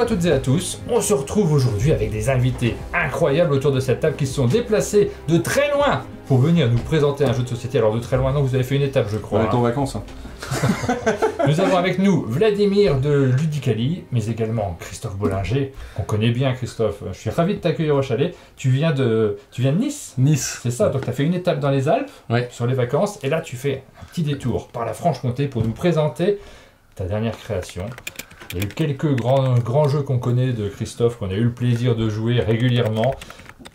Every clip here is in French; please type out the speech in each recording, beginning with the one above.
à toutes et à tous, on se retrouve aujourd'hui avec des invités incroyables autour de cette table qui se sont déplacés de très loin pour venir nous présenter un jeu de société. Alors de très loin, non, vous avez fait une étape je crois. On est en vacances. Hein. Nous avons avec nous Vladimir de Ludicali, mais également Christophe Bollinger, qu'on connaît bien Christophe. Je suis ravi de t'accueillir au chalet. Tu viens de Nice. Nice. C'est ça, donc tu as fait une étape dans les Alpes, ouais, sur les vacances, et là tu fais un petit détour par la Franche-Comté pour nous présenter ta dernière création. Il y a eu quelques grands jeux qu'on connaît de Christophe, qu'on a eu le plaisir de jouer régulièrement,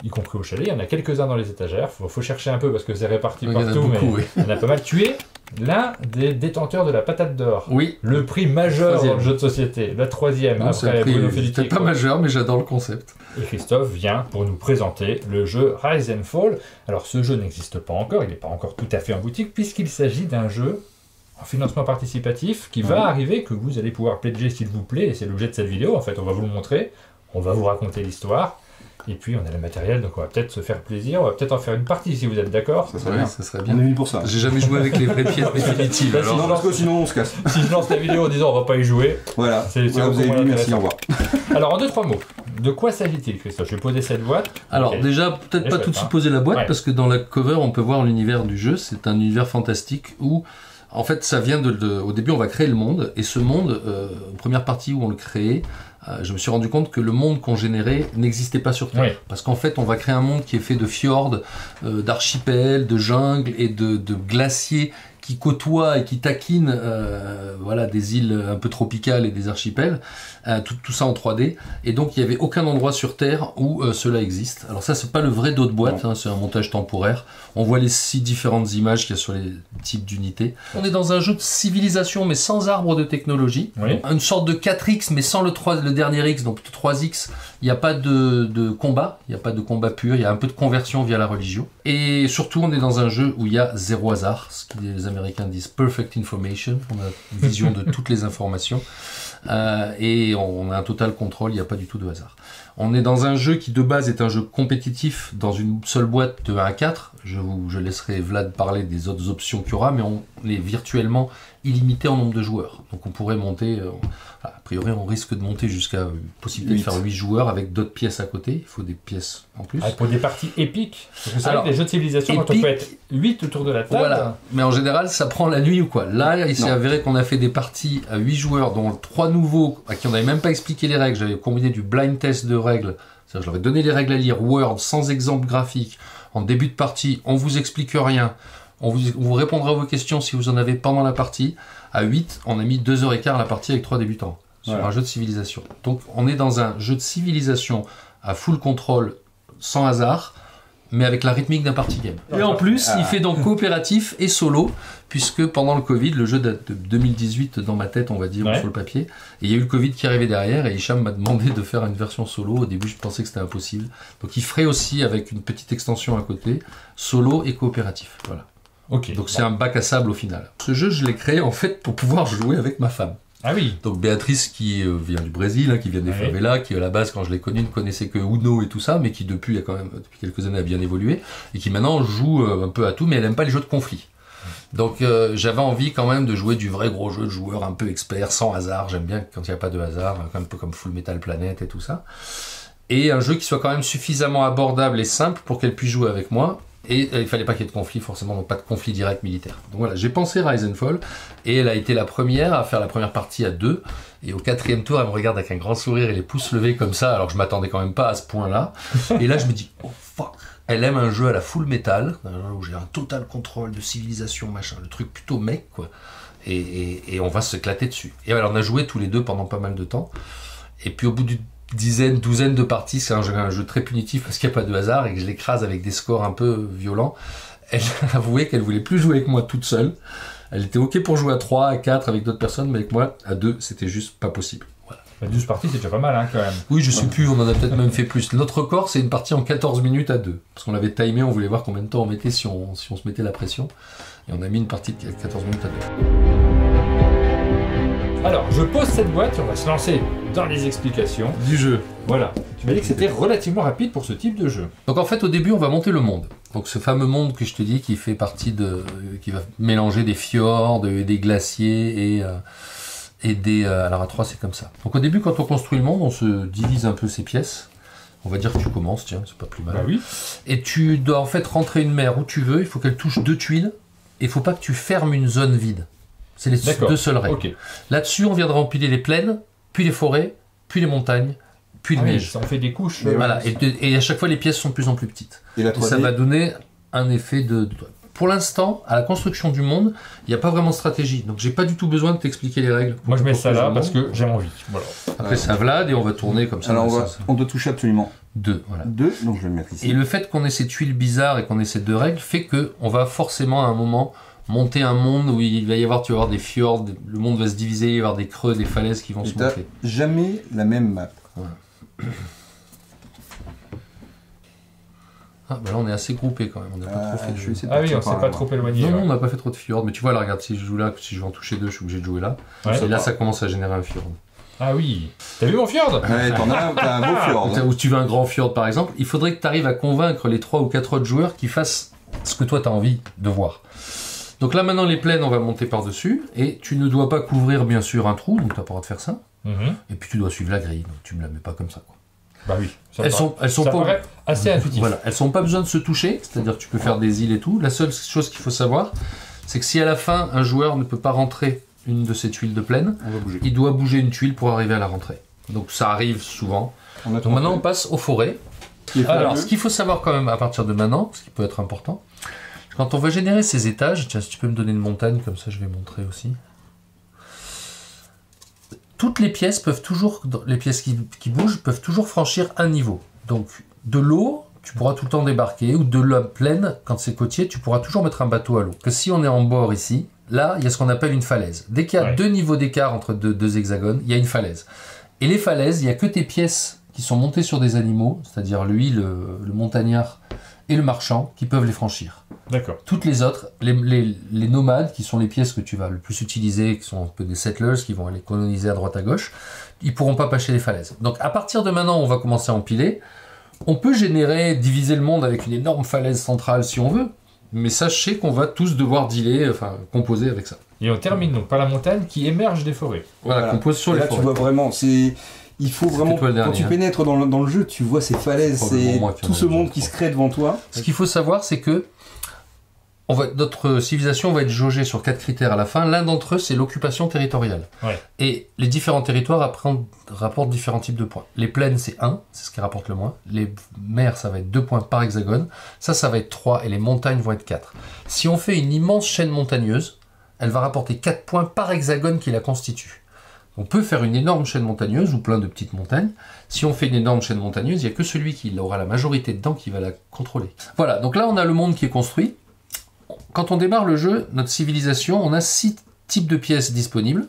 y compris au chalet. Il y en a quelques-uns dans les étagères. Faut chercher un peu parce que c'est réparti partout, beaucoup, mais oui. il y en a pas mal. Tu es l'un des détenteurs de la patate d'or. Oui. Le prix majeur dans le jeu de société. La troisième, non, après Bruno Felici. C'était pas majeur, mais j'adore le concept. Et Christophe vient pour nous présenter le jeu Rise and Fall. Alors ce jeu n'existe pas encore, il n'est pas encore tout à fait en boutique, puisqu'il s'agit d'un jeu en financement participatif qui va arriver, que vous allez pouvoir pledger s'il vous plaît, et c'est l'objet de cette vidéo, en fait on va vous le montrer, on va vous raconter l'histoire, et puis on a le matériel, donc on va peut-être se faire plaisir, on va peut-être en faire une partie si vous êtes d'accord. Ça serait bien. Ça serait bien. On est venu pour ça. J'ai jamais joué avec les vraies pièces définitives. Bah, Alors, Non, parce que sinon on se casse. Si je lance la vidéo en disant on va pas y jouer, Voilà, voilà, vous avez vu, merci, au revoir. Alors en 2-3 mots, de quoi s'agit-il Christophe? Je vais poser cette boîte. alors Ok. déjà, peut-être pas tout de suite poser la boîte, Ouais. parce que dans la cover, on peut voir l'univers du jeu. C'est un univers fantastique où, en fait, ça vient au début, on va créer le monde, et ce monde, première partie où on le crée, je me suis rendu compte que le monde qu'on générait n'existait pas sur Terre. Oui. Parce qu'en fait, on va créer un monde qui est fait de fjords, d'archipels, de jungles et de glaciers qui côtoient et qui taquinent voilà, des îles un peu tropicales et des archipels, tout ça en 3D. Et donc, il n'y avait aucun endroit sur Terre où cela existe. Alors ça, c'est pas le vrai dos de boîte, hein, c'est un montage temporaire. On voit les 6 différentes images qu'il y a sur les types d'unités. On est dans un jeu de civilisation, mais sans arbre de technologie. Oui. Une sorte de 4X, mais sans le dernier X, donc plutôt 3X. Il n'y a pas de combat, il n'y a pas de combat pur, il y a un peu de conversion via la religion. Et surtout, on est dans un jeu où il y a zéro hasard, ce que les Américains disent perfect information. On a une vision de toutes les informations. Et on a un total contrôle, il n'y a pas du tout de hasard. On est dans un jeu qui de base est un jeu compétitif dans une seule boîte de 1 à 4. Je laisserai Vlad parler des autres options qu'il y aura, mais on est virtuellement illimité en nombre de joueurs. Donc on pourrait monter, a priori on risque de monter jusqu'à une possibilité de faire 8 joueurs avec d'autres pièces à côté. Il faut des pièces en plus. Ah, pour des parties épiques, parce que c'est Alors, vrai que les jeux de civilisation, quand on peut être 8 autour de la table. Voilà, mais en général ça prend la nuit ou quoi. Là il s'est avéré qu'on a fait des parties à 8 joueurs, dont 3 nouveaux à qui on n'avait même pas expliqué les règles. J'avais combiné du blind test de règles, c'est-à-dire je leur ai donné les règles à lire, Word, sans exemple graphique, en début de partie, on vous explique rien, on vous répondra à vos questions si vous en avez pendant la partie. À 8, on a mis 2h15 la partie avec 3 débutants, sur un jeu de civilisation. Donc on est dans un jeu de civilisation à full contrôle, sans hasard, mais avec la rythmique d'un party game. Et en plus, il fait donc coopératif et solo, puisque pendant le Covid, le jeu date de 2018 dans ma tête, on va dire, ou sur le papier, et il y a eu le Covid qui arrivait derrière, et Hicham m'a demandé de faire une version solo. Au début, je pensais que c'était impossible. Donc il ferait aussi, avec une petite extension à côté, solo et coopératif. Voilà. Ok. Donc c'est un bac à sable au final. Ce jeu, je l'ai créé en fait pour pouvoir jouer avec ma femme. Ah oui. Donc Béatrice qui vient du Brésil, hein, qui vient des favelas, qui à la base quand je l'ai connue ne connaissait que Uno et tout ça, mais qui depuis quelques années a bien évolué, et qui maintenant joue un peu à tout, mais elle aime pas les jeux de conflit. Donc j'avais envie quand même de jouer du vrai gros jeu de joueur un peu expert, sans hasard. J'aime bien quand il n'y a pas de hasard, un peu comme Full Metal Planet et tout ça. Et un jeu qui soit quand même suffisamment abordable et simple pour qu'elle puisse jouer avec moi. Et il fallait pas qu'il y ait de conflit, forcément, donc pas de conflit direct militaire. Donc voilà, j'ai pensé Rise and Fall, et elle a été la première à faire la première partie à 2, et au 4e tour, elle me regarde avec un grand sourire et les pouces levés comme ça, alors que je m'attendais quand même pas à ce point-là. Et là, je me dis, oh fuck, elle aime un jeu à la full metal, où j'ai un total contrôle de civilisation, machin, le truc plutôt mec, quoi. Et on va s'éclater dessus. Et alors, on a joué tous les deux pendant pas mal de temps, et puis au bout d'une douzaine de parties, c'est un jeu très punitif parce qu'il n'y a pas de hasard et que je l'écrase avec des scores un peu violents. Elle a avoué qu'elle voulait plus jouer avec moi toute seule. Elle était ok pour jouer à 3, à 4 avec d'autres personnes, mais avec moi, à 2, c'était juste pas possible. Voilà. 12 parties, c'est déjà pas mal, hein, quand même. Oui, je sais plus, on en a peut-être même fait plus. Notre record, c'est une partie en 14 minutes à 2. Parce qu'on l'avait timé, on voulait voir combien de temps on mettait si on se mettait la pression. Et on a mis une partie de 14 minutes à 2. Alors, je pose cette boîte et on va se lancer dans les explications du jeu. Voilà. Tu m'as dit que c'était relativement rapide pour ce type de jeu. Donc en fait, au début, on va monter le monde. Donc ce fameux monde que je te dis, qui fait partie qui va mélanger des fjords, des glaciers et alors à 3 c'est comme ça. Donc au début quand on construit le monde, on se divise un peu ses pièces. On va dire que tu commences, tiens, c'est pas plus mal. Bah oui. Et tu dois en fait rentrer une mer où tu veux, il faut qu'elle touche 2 tuiles, et il faut pas que tu fermes une zone vide. C'est les 2 seules règles. Okay. Là-dessus, on viendra empiler les plaines, puis les forêts, puis les montagnes, puis le neige. Ça en fait des couches. Voilà, et à chaque fois, les pièces sont de plus en plus petites. Et ça va donner un effet de... Pour l'instant, à la construction du monde, il n'y a pas vraiment de stratégie. Donc, j'ai pas du tout besoin de t'expliquer les règles. Moi, je mets ça là parce que j'ai envie. Voilà. Après, c'est à Vlad et on va tourner comme ça. Alors, on doit toucher absolument 2. Voilà. 2, donc je vais le mettre ici. Et le fait qu'on ait ces tuiles bizarres et qu'on ait ces 2 règles fait qu'on va forcément à un moment monter un monde où il va y avoir, tu vas avoir des fjords, le monde va se diviser, il va y avoir des creux, des falaises qui vont se gonfler. Jamais la même map. Voilà. Ah bah là on est assez groupé quand même, on n'a pas trop fait de jeu. Ah oui, on s'est pas trop éloigné. Non, on n'a pas fait trop de fjords, mais tu vois là, regarde, si je joue là, si je veux en toucher 2, je suis obligé de jouer là. Ouais. Et là ça commence à générer un fjord. Ah oui. T'as vu mon fjord? Ouais, t'as un beau fjord. Ou tu veux un grand fjord par exemple, il faudrait que tu arrives à convaincre les 3 ou 4 autres joueurs qui fassent ce que toi tu as envie de voir. Donc là maintenant les plaines on va monter par dessus, et tu ne dois pas couvrir bien sûr un trou, donc tu n'as pas le droit de faire ça. Et puis tu dois suivre la grille, donc tu me la mets pas comme ça quoi. Bah oui. Elles sont pas assez intuitif. Voilà, elles sont pas besoin de se toucher, c'est-à-dire que tu peux faire des îles et tout. La seule chose qu'il faut savoir, c'est que si à la fin un joueur ne peut pas rentrer une de ces tuiles de plaine, il doit bouger une tuile pour arriver à la rentrée. Donc ça arrive souvent. Donc maintenant on passe aux forêts. Alors ce qu'il faut savoir quand même à partir de maintenant, ce qui peut être important, quand on va générer ces étages, tiens si tu peux me donner une montagne, comme ça je vais montrer aussi. Toutes les pièces peuvent toujours, les pièces qui bougent peuvent toujours franchir un niveau. Donc de l'eau, tu pourras tout le temps débarquer, ou de la plaine, quand c'est côtier, tu pourras toujours mettre un bateau à l'eau. Que si on est en bord ici, là, il y a ce qu'on appelle une falaise. Dès qu'il y a 2 niveaux d'écart entre deux hexagones, il y a une falaise. Et les falaises, il n'y a que tes pièces qui sont montées sur des animaux, c'est-à-dire lui, le montagnard et le marchand, qui peuvent les franchir. D'accord. Toutes les autres, les nomades, qui sont les pièces que tu vas le plus utiliser, qui sont un peu des settlers, qui vont aller coloniser à droite à gauche, ils pourront pas passer les falaises. Donc à partir de maintenant, on va commencer à empiler. On peut diviser le monde avec une énorme falaise centrale si on veut, mais sachez qu'on va tous devoir composer avec ça. Et on termine donc par la montagne qui émerge des forêts. Voilà. Compose sur les forêts. Là tu vois vraiment, il faut vraiment, quand tu pénètres dans le jeu, tu vois ces falaises, c'est tout ce monde qui se crée devant toi. Ce qu'il faut savoir, c'est que notre civilisation va être jaugée sur 4 critères à la fin. L'un d'entre eux, c'est l'occupation territoriale. Ouais. Et les différents territoires rapportent différents types de points. Les plaines, c'est 1, c'est ce qui rapporte le moins. Les mers, ça va être 2 points par hexagone. Ça va être 3, et les montagnes vont être 4. Si on fait une immense chaîne montagneuse, elle va rapporter 4 points par hexagone qui la constitue. On peut faire une énorme chaîne montagneuse ou plein de petites montagnes. Si on fait une énorme chaîne montagneuse, il n'y a que celui qui aura la majorité dedans qui va la contrôler. Voilà, donc là on a le monde qui est construit. Quand on démarre le jeu, notre civilisation, on a 6 types de pièces disponibles.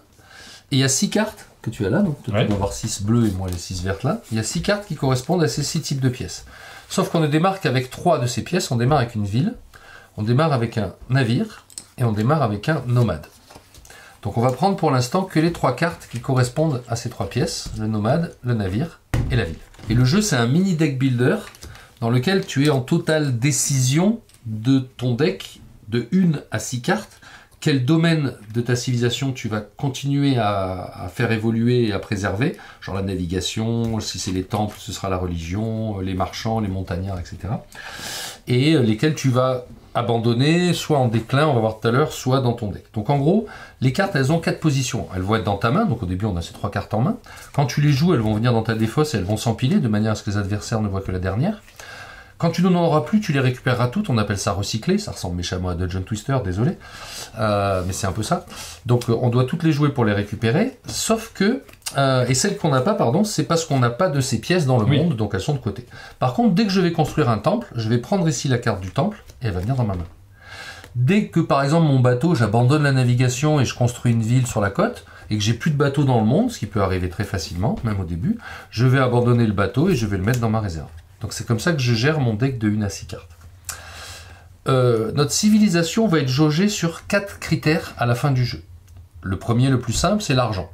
Et il y a 6 cartes que tu as là, donc tu dois avoir 6 bleus et moi les 6 vertes là. Il y a 6 cartes qui correspondent à ces 6 types de pièces. Sauf qu'on ne démarre qu'avec 3 de ces pièces. On démarre avec une ville, on démarre avec un navire et on démarre avec un nomade. Donc on va prendre pour l'instant que les 3 cartes qui correspondent à ces 3 pièces, le nomade, le navire et la ville. Et le jeu c'est un mini deck builder dans lequel tu es en totale décision de ton deck de 1 à 6 cartes. Quel domaine de ta civilisation tu vas continuer à faire évoluer et à préserver, genre la navigation, si c'est les temples ce sera la religion, les marchands, les montagnards, etc. Et lesquels tu vas abandonner, soit en déclin, on va voir tout à l'heure, soit dans ton deck. Donc en gros, les cartes, elles ont 4 positions. Elles vont être dans ta main, donc au début on a ces 3 cartes en main. Quand tu les joues, elles vont venir dans ta défausse et elles vont s'empiler, de manière à ce que les adversaires ne voient que la dernière. Quand tu n'en auras plus, tu les récupéreras toutes, on appelle ça recycler, ça ressemble méchamment à Dungeon Twister, désolé, mais c'est un peu ça. Donc on doit toutes les jouer pour les récupérer, sauf que, et celles qu'on n'a pas, pardon, c'est parce qu'on n'a pas de ces pièces dans le monde, donc elles sont de côté. Par contre, dès que je vais construire un temple, je vais prendre ici la carte du temple, et elle va venir dans ma main. Dès que par exemple mon bateau, j'abandonne la navigation et je construis une ville sur la côte, et que j'ai plus de bateau dans le monde, ce qui peut arriver très facilement, même au début, je vais abandonner le bateau et je vais le mettre dans ma réserve. Donc c'est comme ça que je gère mon deck de 1 à 6 cartes. Notre civilisation va être jaugée sur 4 critères à la fin du jeu. Le premier, le plus simple, c'est l'argent.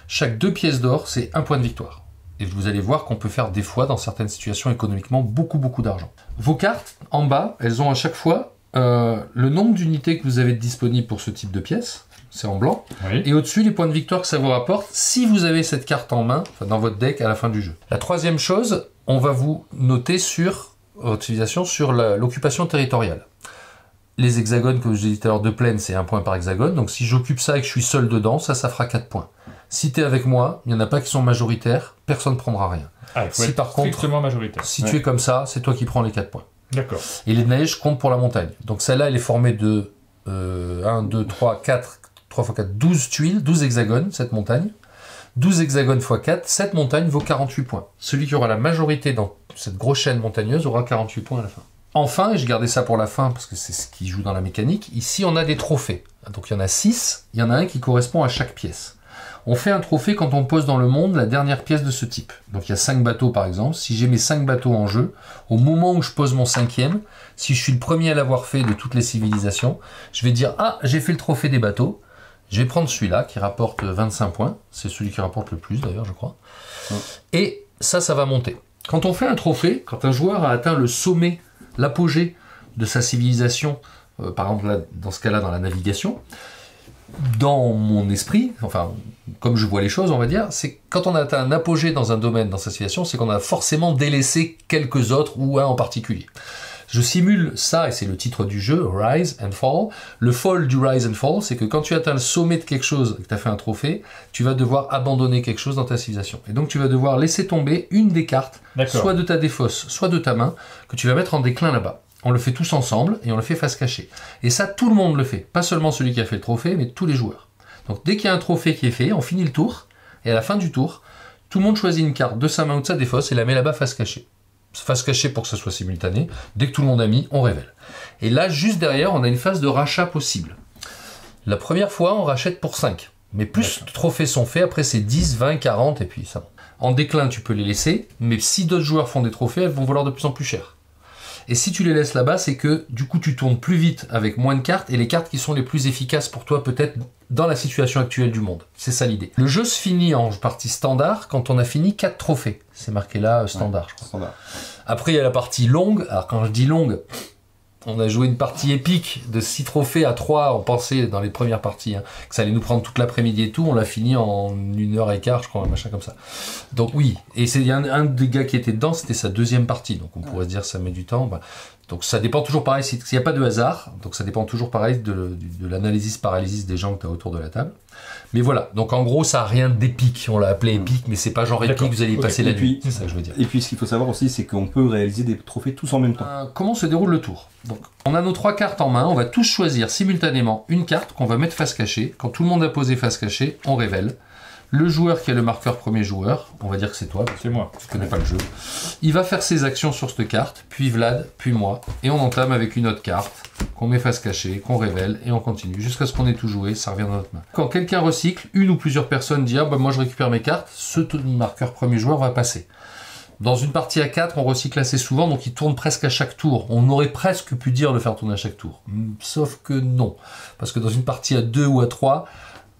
Chaque 2 pièces d'or, c'est 1 point de victoire. Et vous allez voir qu'on peut faire des fois, dans certaines situations économiquement, beaucoup d'argent. Vos cartes, en bas, elles ont à chaque fois le nombre d'unités que vous avez disponibles pour ce type de pièce, c'est en blanc, et au-dessus les points de victoire que ça vous rapporte si vous avez cette carte en main, dans votre deck à la fin du jeu. La troisième chose, on va vous noter sur votre civilisation sur l'occupation territoriale. Les hexagones, comme je disais tout à l'heure, de plaine, c'est 1 point par hexagone, donc si j'occupe ça et que je suis seul dedans, ça fera 4 points. Si tu es avec moi, il n'y en a pas qui sont majoritaires, personne ne prendra rien. Ah, il faut être strictement majoritaire. Si tu es comme ça, c'est toi qui prends les 4 points. D'accord. Et les neiges comptent pour la montagne. Donc celle-là, elle est formée de 1, 2, 3, 4, 3 x 4, 12 tuiles, 12 hexagones, cette montagne. 12 hexagones x 4, cette montagne vaut 48 points. Celui qui aura la majorité dans cette grosse chaîne montagneuse aura 48 points à la fin. Enfin, et je gardais ça pour la fin parce que c'est ce qui joue dans la mécanique, ici on a des trophées. Donc il y en a 6, il y en a un qui correspond à chaque pièce. On fait un trophée quand on pose dans le monde la dernière pièce de ce type. Donc il y a 5 bateaux par exemple. Si j'ai mes 5 bateaux en jeu, au moment où je pose mon 5e, si je suis le premier à l'avoir fait de toutes les civilisations, je vais dire « Ah, j'ai fait le trophée des bateaux ». Je vais prendre celui-là qui rapporte 25 points. C'est celui qui rapporte le plus d'ailleurs, je crois. Et ça va monter. Quand on fait un trophée, quand un joueur a atteint le sommet, l'apogée de sa civilisation, par exemple là, dans ce cas-là dans la navigation, dans mon esprit, enfin comme je vois les choses on va dire, c'est quand on a atteint un apogée dans un domaine, dans sa civilisation, c'est qu'on a forcément délaissé quelques autres ou un en particulier. Je simule ça, et c'est le titre du jeu, Rise and Fall. Le fall du Rise and Fall, c'est que quand tu atteins le sommet de quelque chose, et que tu as fait un trophée, tu vas devoir abandonner quelque chose dans ta civilisation. Et donc tu vas devoir laisser tomber une des cartes, soit de ta défausse, soit de ta main, que tu vas mettre en déclin là-bas. On le fait tous ensemble, et on le fait face cachée. Et ça, tout le monde le fait. Pas seulement celui qui a fait le trophée, mais tous les joueurs. Donc dès qu'il y a un trophée qui est fait, on finit le tour, et à la fin du tour, tout le monde choisit une carte de sa main ou de sa défausse, et la met là-bas face cachée. Face cachée pour que ça soit simultané. Dès que tout le monde a mis, on révèle. Et là, juste derrière, on a une phase de rachat possible. La première fois, on rachète pour 5. Mais plus de trophées sont faits, après c'est 10, 20, 40, et puis ça. En déclin, tu peux les laisser, mais si d'autres joueurs font des trophées, elles vont valoir de plus en plus cher. Et si tu les laisses là-bas, c'est que du coup tu tournes plus vite avec moins de cartes, et les cartes qui sont les plus efficaces pour toi peut-être dans la situation actuelle du monde. C'est ça l'idée. Le jeu se finit en partie standard quand on a fini 4 trophées. C'est marqué là standard, je crois. Standard. Après il y a la partie longue. Alors quand je dis longue, on a joué une partie épique de 6 trophées à 3, on pensait dans les premières parties que ça allait nous prendre toute l'après-midi et tout, on l'a fini en 1h15, je crois, un machin comme ça. Donc oui, et il y a un des gars qui était dedans, c'était sa deuxième partie, donc on pourrait se dire ça met du temps. Donc ça dépend toujours pareil, s'il n'y a pas de hasard, donc ça dépend toujours pareil de l'analysis-paralysis des gens que tu as autour de la table. Mais voilà, donc en gros ça n'a rien d'épique, on l'a appelé épique, mais c'est pas genre épique, vous allez y passer la nuit, c'est ça que je veux dire. Et puis ce qu'il faut savoir aussi, c'est qu'on peut réaliser des trophées tous en même temps. Comment se déroule le tour? Donc, on a nos 3 cartes en main, on va tous choisir simultanément une carte qu'on va mettre face cachée. Quand tout le monde a posé face cachée, on révèle. Le joueur qui a le marqueur premier joueur, on va dire que c'est toi, c'est moi, tu connais pas le jeu, il va faire ses actions sur cette carte, puis Vlad, puis moi, et on entame avec une autre carte qu'on met face cachée, qu'on révèle, et on continue, jusqu'à ce qu'on ait tout joué, ça revient dans notre main. Quand quelqu'un recycle, une ou plusieurs personnes disent « Ah bah moi je récupère mes cartes », ce marqueur premier joueur va passer. Dans une partie à 4, on recycle assez souvent, donc il tourne presque à chaque tour. On aurait presque pu dire de le faire tourner à chaque tour. Sauf que non. Parce que dans une partie à 2 ou à 3,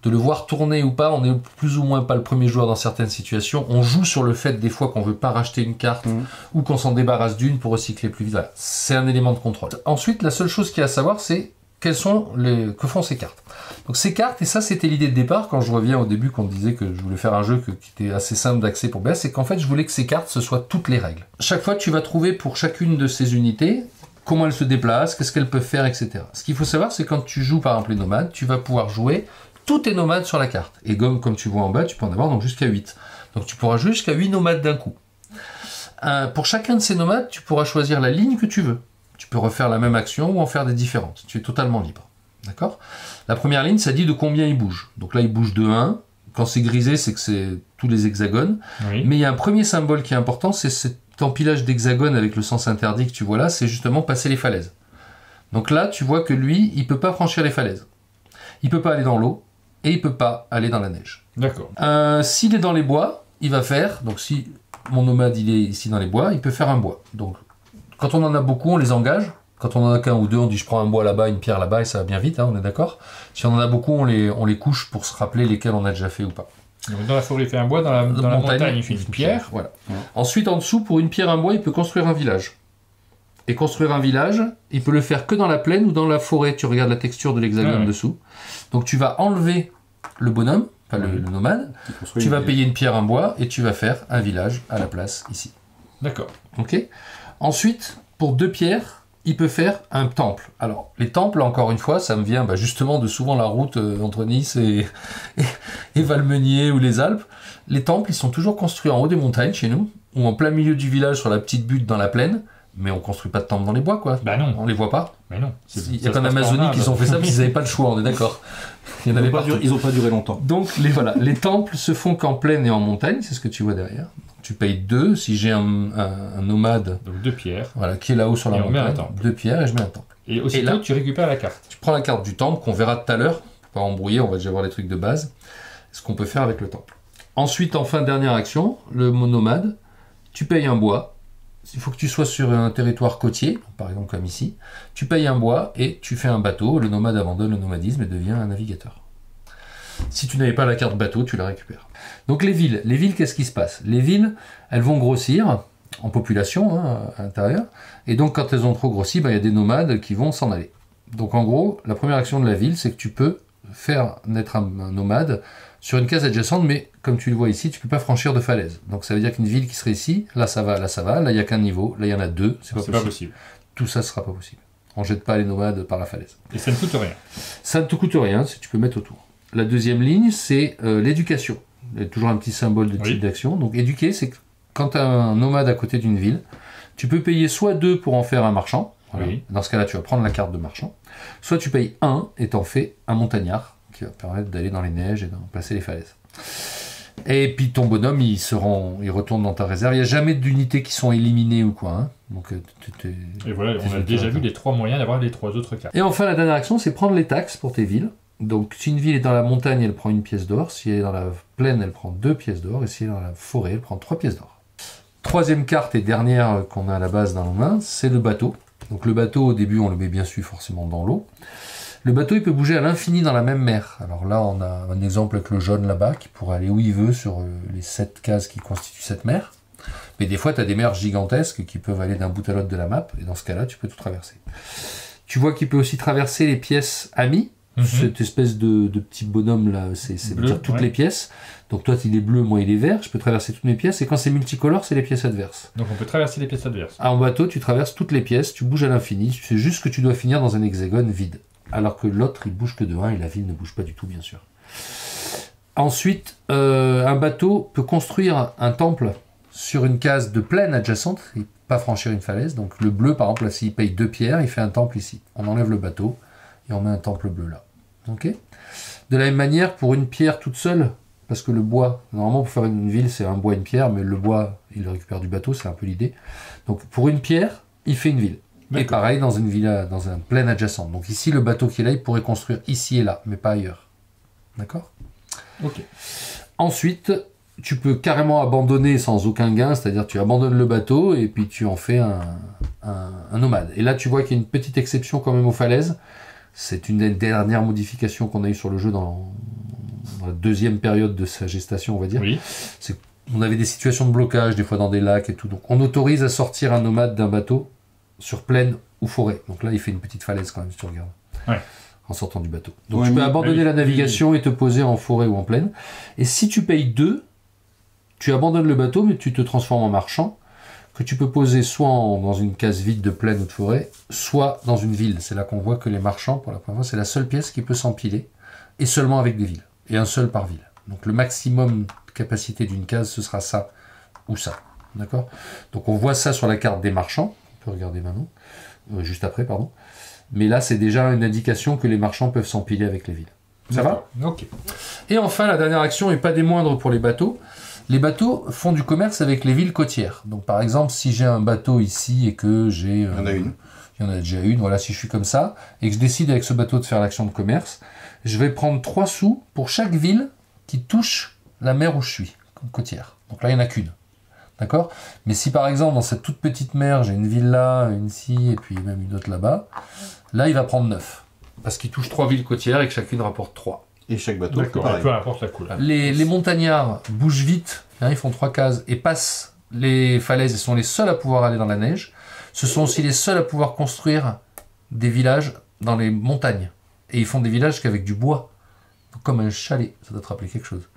de le voir tourner ou pas, on n'est plus ou moins pas le premier joueur dans certaines situations. On joue sur le fait des fois qu'on veut pas racheter une carte ou qu'on s'en débarrasse d'une pour recycler plus vite. Voilà. C'est un élément de contrôle. Ensuite, la seule chose qu'il y a à savoir, c'est que font ces cartes. Donc ces cartes, et ça c'était l'idée de départ, quand je reviens au début qu'on disait que je voulais faire un jeu qui était assez simple d'accès pour BS, c'est qu'en fait je voulais que ces cartes ce soient toutes les règles. Chaque fois tu vas trouver pour chacune de ces unités comment elles se déplacent, qu'est-ce qu'elles peuvent faire, etc. Ce qu'il faut savoir, c'est quand tu joues par exemple les nomades, tu vas pouvoir jouer tous tes nomades sur la carte. Et comme tu vois en bas, tu peux en avoir donc jusqu'à 8. Donc tu pourras jouer jusqu'à 8 nomades d'un coup. Pour chacun de ces nomades, tu pourras choisir la ligne que tu veux. Tu peux refaire la même action ou en faire des différentes. Tu es totalement libre. D'accord ? La première ligne, ça dit de combien il bouge. Donc là, il bouge de 1. Quand c'est grisé, c'est que c'est tous les hexagones. Oui. Mais il y a un premier symbole qui est important, c'est cet empilage d'hexagones avec le sens interdit que tu vois là, c'est justement passer les falaises. Donc là, tu vois que lui, il ne peut pas franchir les falaises. Il ne peut pas aller dans l'eau et il ne peut pas aller dans la neige. D'accord. S'il est dans les bois, il va faire... Donc si mon nomade, il est ici dans les bois, il peut faire un bois. Donc quand on en a beaucoup, on les engage. Quand on en a qu'un ou deux, on dit je prends un bois là-bas, une pierre là-bas, et ça va bien vite, on est d'accord. Si on en a beaucoup, on les couche pour se rappeler lesquels on a déjà fait ou pas. Donc dans la forêt, il fait un bois, dans la montagne, il fait une pierre. Voilà. Ouais. Ensuite, en dessous, pour une pierre, un bois, il peut construire un village. et construire un village, il peut le faire que dans la plaine ou dans la forêt. Tu regardes la texture de l'hexagone dessous. Donc tu vas enlever le bonhomme, enfin le nomade, tu vas payer une pierre, un bois, et tu vas faire un village à la place ici. D'accord. Ok. Ensuite, pour 2 pierres, il peut faire un temple. Alors, les temples, encore une fois, ça me vient justement de souvent la route entre Nice et Valmenier ou les Alpes. Les temples, ils sont toujours construits en haut des montagnes chez nous, ou en plein milieu du village sur la petite butte dans la plaine. Mais on construit pas de temple dans les bois, quoi. Bah non. On les voit pas. Mais non. Il y a qu'en Amazonie qui ont fait ça parce qu'ils n'avaient pas le choix, on est d'accord. Ils n'ont pas duré longtemps. Donc, les temples se font qu'en plaine et en montagne, c'est ce que tu vois derrière. Tu payes 2, si j'ai un nomade... Donc 2 pierres. Voilà, qui est là-haut sur la montagne. 2 pierres et je mets un temple. Et aussitôt, là, tu récupères la carte. Tu prends la carte du temple qu'on verra tout à l'heure. Pas embrouiller, on va déjà voir les trucs de base. Ce qu'on peut faire avec le temple. Ensuite, enfin, dernière action, le nomade. Tu payes un bois. Il faut que tu sois sur un territoire côtier, par exemple comme ici. Tu payes un bois et tu fais un bateau. Le nomade abandonne le nomadisme et devient un navigateur. Si tu n'avais pas la carte bateau, tu la récupères. Donc les villes, qu'est-ce qui se passe? Les villes, elles vont grossir en population à l'intérieur. Et donc quand elles ont trop grossi, il y a des nomades qui vont s'en aller. Donc en gros, la première action de la ville, c'est que tu peux faire naître un nomade sur une case adjacente, mais comme tu le vois ici, tu ne peux pas franchir de falaise. Donc ça veut dire qu'une ville qui serait ici, là ça va, là il n'y a qu'un niveau, là il y en a 2, c'est pas possible. Tout ça ne sera pas possible. On ne jette pas les nomades par la falaise. Et ça ne coûte rien. Ça ne te coûte rien, si tu peux mettre autour. La deuxième ligne, c'est l'éducation. Il y a toujours un petit symbole de type d'action. Donc éduquer, c'est que quand tu as un nomade à côté d'une ville, tu peux payer soit 2 pour en faire un marchand. Voilà. Oui. Dans ce cas-là, tu vas prendre la carte de marchand. Soit tu payes 1 et t'en fais un montagnard qui va permettre d'aller dans les neiges et d'en placer les falaises. Et puis ton bonhomme, il retourne dans ta réserve. Il n'y a jamais d'unités qui sont éliminées ou quoi. Hein. Donc, et voilà, on a déjà vu les 3 moyens d'avoir les 3 autres cartes. Et enfin, la dernière action, c'est prendre les taxes pour tes villes. Donc, si une ville est dans la montagne, elle prend 1 pièce d'or. Si elle est dans la plaine, elle prend 2 pièces d'or. Et si elle est dans la forêt, elle prend 3 pièces d'or. Troisième carte et dernière qu'on a à la base dans nos mains, c'est le bateau. Donc, le bateau, au début, on le met bien sûr forcément dans l'eau. Le bateau, il peut bouger à l'infini dans la même mer. Alors là, on a un exemple avec le jaune là-bas, qui pourrait aller où il veut sur les 7 cases qui constituent cette mer. Mais des fois, tu as des mers gigantesques qui peuvent aller d'un bout à l'autre de la map. Et dans ce cas-là, tu peux tout traverser. Tu vois qu'il peut aussi traverser les pièces amies. Cette espèce de petit bonhomme là, c'est dire toutes les pièces. Donc toi il est bleu, moi il est vert, je peux traverser toutes mes pièces, et quand c'est multicolore, c'est les pièces adverses. Donc on peut traverser les pièces adverses. En bateau, tu traverses toutes les pièces, tu bouges à l'infini, tu sais juste que tu dois finir dans un hexagone vide. Alors que l'autre il bouge que de 1 et la ville ne bouge pas du tout bien sûr. Ensuite, un bateau peut construire un temple sur une case de plaine adjacente, et pas franchir une falaise. Donc le bleu par exemple, là, s'il paye 2 pierres, il fait un temple ici. On enlève le bateau et on met un temple bleu là. Okay. De la même manière, pour une pierre toute seule, parce que le bois, normalement pour faire une ville c'est un bois, une pierre, mais le bois il le récupère du bateau, c'est un peu l'idée. Donc pour une pierre, il fait une ville. Et pareil dans une villa, dans un plaine adjacent. Donc ici le bateau qui est là, il pourrait construire ici et là, mais pas ailleurs. D'accord ? Ok. Ensuite, tu peux carrément abandonner sans aucun gain, c'est-à-dire tu abandonnes le bateau et puis tu en fais un nomade. Et là tu vois qu'il y a une petite exception quand même aux falaises. C'est une des dernières modifications qu'on a eues sur le jeu dans la deuxième période de sa gestation, on va dire. Oui. C'est on avait des situations de blocage, des fois dans des lacs et tout. Donc on autorise à sortir un nomade d'un bateau sur plaine ou forêt. Donc là, il fait une petite falaise quand même, si tu regardes. Ouais. En sortant du bateau. Donc tu peux abandonner la navigation et te poser en forêt ou en plaine. Et si tu payes 2, tu abandonnes le bateau, mais tu te transformes en marchand, que tu peux poser soit dans une case vide de plaine ou de forêt, soit dans une ville. C'est là qu'on voit que les marchands, pour la première fois, c'est la seule pièce qui peut s'empiler, et seulement avec des villes, et un seul par ville. Donc le maximum de capacité d'une case, ce sera ça ou ça. D'accord ? Donc on voit ça sur la carte des marchands, on peut regarder maintenant, juste après, pardon. Mais là, c'est déjà une indication que les marchands peuvent s'empiler avec les villes. Ça va ? Ok. Et enfin, la dernière action, et pas des moindres pour les bateaux. Les bateaux font du commerce avec les villes côtières. Donc par exemple, si j'ai un bateau ici et que j'ai... Il y en a une. Il y en a déjà une, voilà, si je suis comme ça, et que je décide avec ce bateau de faire l'action de commerce, je vais prendre 3 sous pour chaque ville qui touche la mer où je suis, côtière. Donc là, il n'y en a qu'une. D'accord ? Mais si par exemple, dans cette toute petite mer, j'ai une ville là, une ici, et puis même une autre là-bas, là, il va prendre 9. Parce qu'il touche 3 villes côtières et que chacune rapporte 3. Et chaque bateau, peu importe la couleur. Les montagnards bougent vite, hein, ils font 3 cases et passent les falaises et sont les seuls à pouvoir aller dans la neige. Ce sont aussi les seuls à pouvoir construire des villages dans les montagnes. Et ils font des villages qu'avec du bois. Donc, comme un chalet, ça doit te rappeler quelque chose.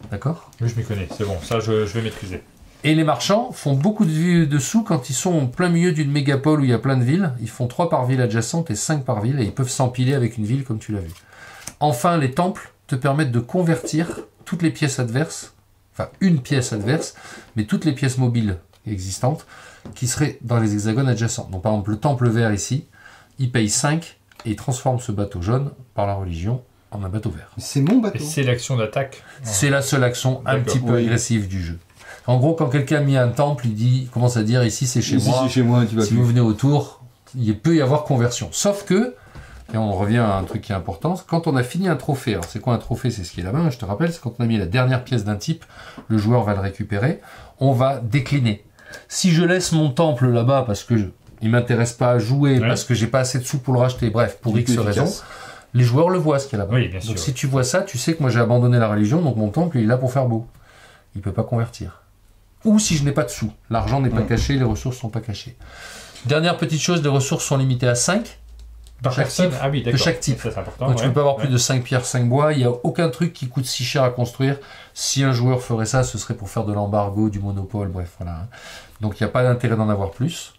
D'accord? Oui, je m'y connais, c'est bon, ça je vais maîtriser. Et les marchands font beaucoup de sous quand ils sont en plein milieu d'une mégapole où il y a plein de villes. Ils font 3 par ville adjacente et 5 par ville, et ils peuvent s'empiler avec une ville comme tu l'as vu. Enfin, les temples te permettent de convertir toutes les pièces adverses, enfin une pièce adverse, mais toutes les pièces mobiles existantes qui seraient dans les hexagones adjacents. Donc par exemple, le temple vert ici, il paye 5 et il transforme ce bateau jaune par la religion en un bateau vert. C'est mon bateau. Et c'est l'action d'attaque. C'est la seule action un petit peu agressive du jeu. En gros, quand quelqu'un a mis un temple, il commence à dire ici c'est chez moi. C'est chez moi, tu vas si vous venez autour, il peut y avoir conversion. Sauf que, et on revient à un truc qui est important, quand on a fini un trophée, alors c'est quoi un trophée? C'est ce qui est là-bas, je te rappelle, c'est quand on a mis la dernière pièce d'un type, le joueur va le récupérer, on va décliner. Si je laisse mon temple là-bas parce que il m'intéresse pas à jouer, parce que j'ai pas assez de sous pour le racheter, bref, pour X raisons, les joueurs le voient ce qu'il y a là-bas. Oui, bien sûr. Donc si tu vois ça, tu sais que moi j'ai abandonné la religion, donc mon temple il est là pour faire beau. Il peut pas convertir. Ou si je n'ai pas de sous. L'argent n'est pas caché, les ressources sont pas cachées. Dernière petite chose, les ressources sont limitées à 5 par chaque type. Ah oui, de chaque type. Ça, c'est important, donc tu ne peux pas avoir plus de 5 pierres, 5 bois. Il n'y a aucun truc qui coûte si cher à construire. Si un joueur ferait ça, ce serait pour faire de l'embargo, du monopole, bref, voilà. Donc il n'y a pas d'intérêt d'en avoir plus.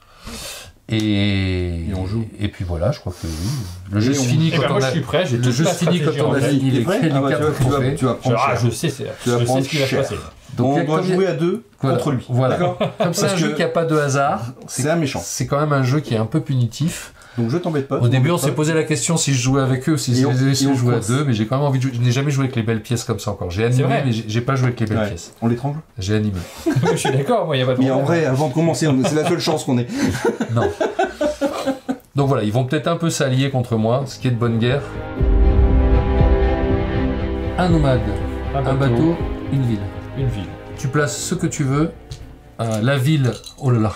Et on joue. Et puis voilà, je crois que oui. Le jeu se finit quand on a. Je suis prêt, j'ai le jeu se finit quand on a fini les 4 trophées. Tu vas prendre je sais ce qui va se passer. Donc on doit jouer à 2 contre lui. Voilà. Comme c'est un jeu qui n'a pas de hasard, c'est un méchant. C'est quand même un jeu qui est un peu punitif. Donc je t'embête pas. Au début, on s'est posé la question si je jouais avec eux ou si je les laissais jouer à 2, mais j'ai quand même envie de jouer. Je n'ai jamais joué avec les belles pièces comme ça encore. J'ai animé, mais j'ai pas joué avec les belles pièces. On l'étrangle? J'ai animé. Je suis d'accord, moi, il n'y a pas de problème. Mais en vrai, avant de commencer, c'est la seule chance qu'on ait. Non. Donc voilà, ils vont peut-être un peu s'allier contre moi, ce qui est de bonne guerre. Un nomade, un bateau, une ville. Une ville. Tu places ce que tu veux. La ville, oh là là.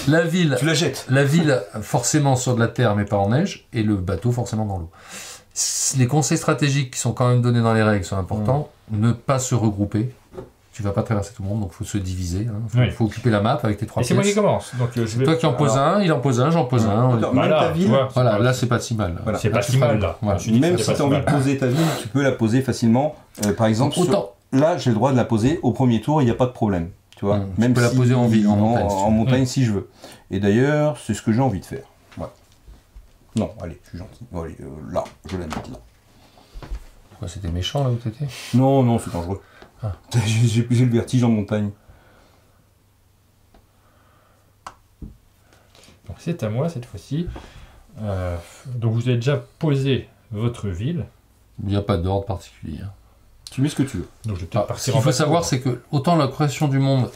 La ville. Tu la jettes. La ville, forcément sur de la terre, mais pas en neige, et le bateau, forcément dans l'eau. Les conseils stratégiques qui sont quand même donnés dans les règles sont importants. Ne pas se regrouper. Tu vas pas traverser tout le monde, donc il faut se diviser. Il faut occuper la map avec tes 3 pièces. Et c'est moi qui commence. Donc, c'est toi qui en poses un, il en pose un, j'en pose un. Ta ville. Voilà, là c'est pas si mal. Voilà. C'est pas si mal là. Voilà. Même si tu as envie de poser ta ville, tu peux la poser facilement. Par exemple, là j'ai le droit de la poser au premier tour, il n'y a pas de problème. Tu vois, même peux la poser en ville, en montagne si je veux. Et d'ailleurs, c'est ce que j'ai envie de faire. Ouais. Non, allez, je suis gentil. Bon, allez, là, je la mets là. Pourquoi c'était méchant là où t'étais? Non, c'est dangereux. Ah. J'ai le vertige en montagne. Donc c'est à moi cette fois-ci. Donc vous avez déjà posé votre ville. Il n'y a pas d'ordre particulier. Tu mets ce que tu veux. Donc je ce qu'il faut savoir, c'est que autant la création du monde,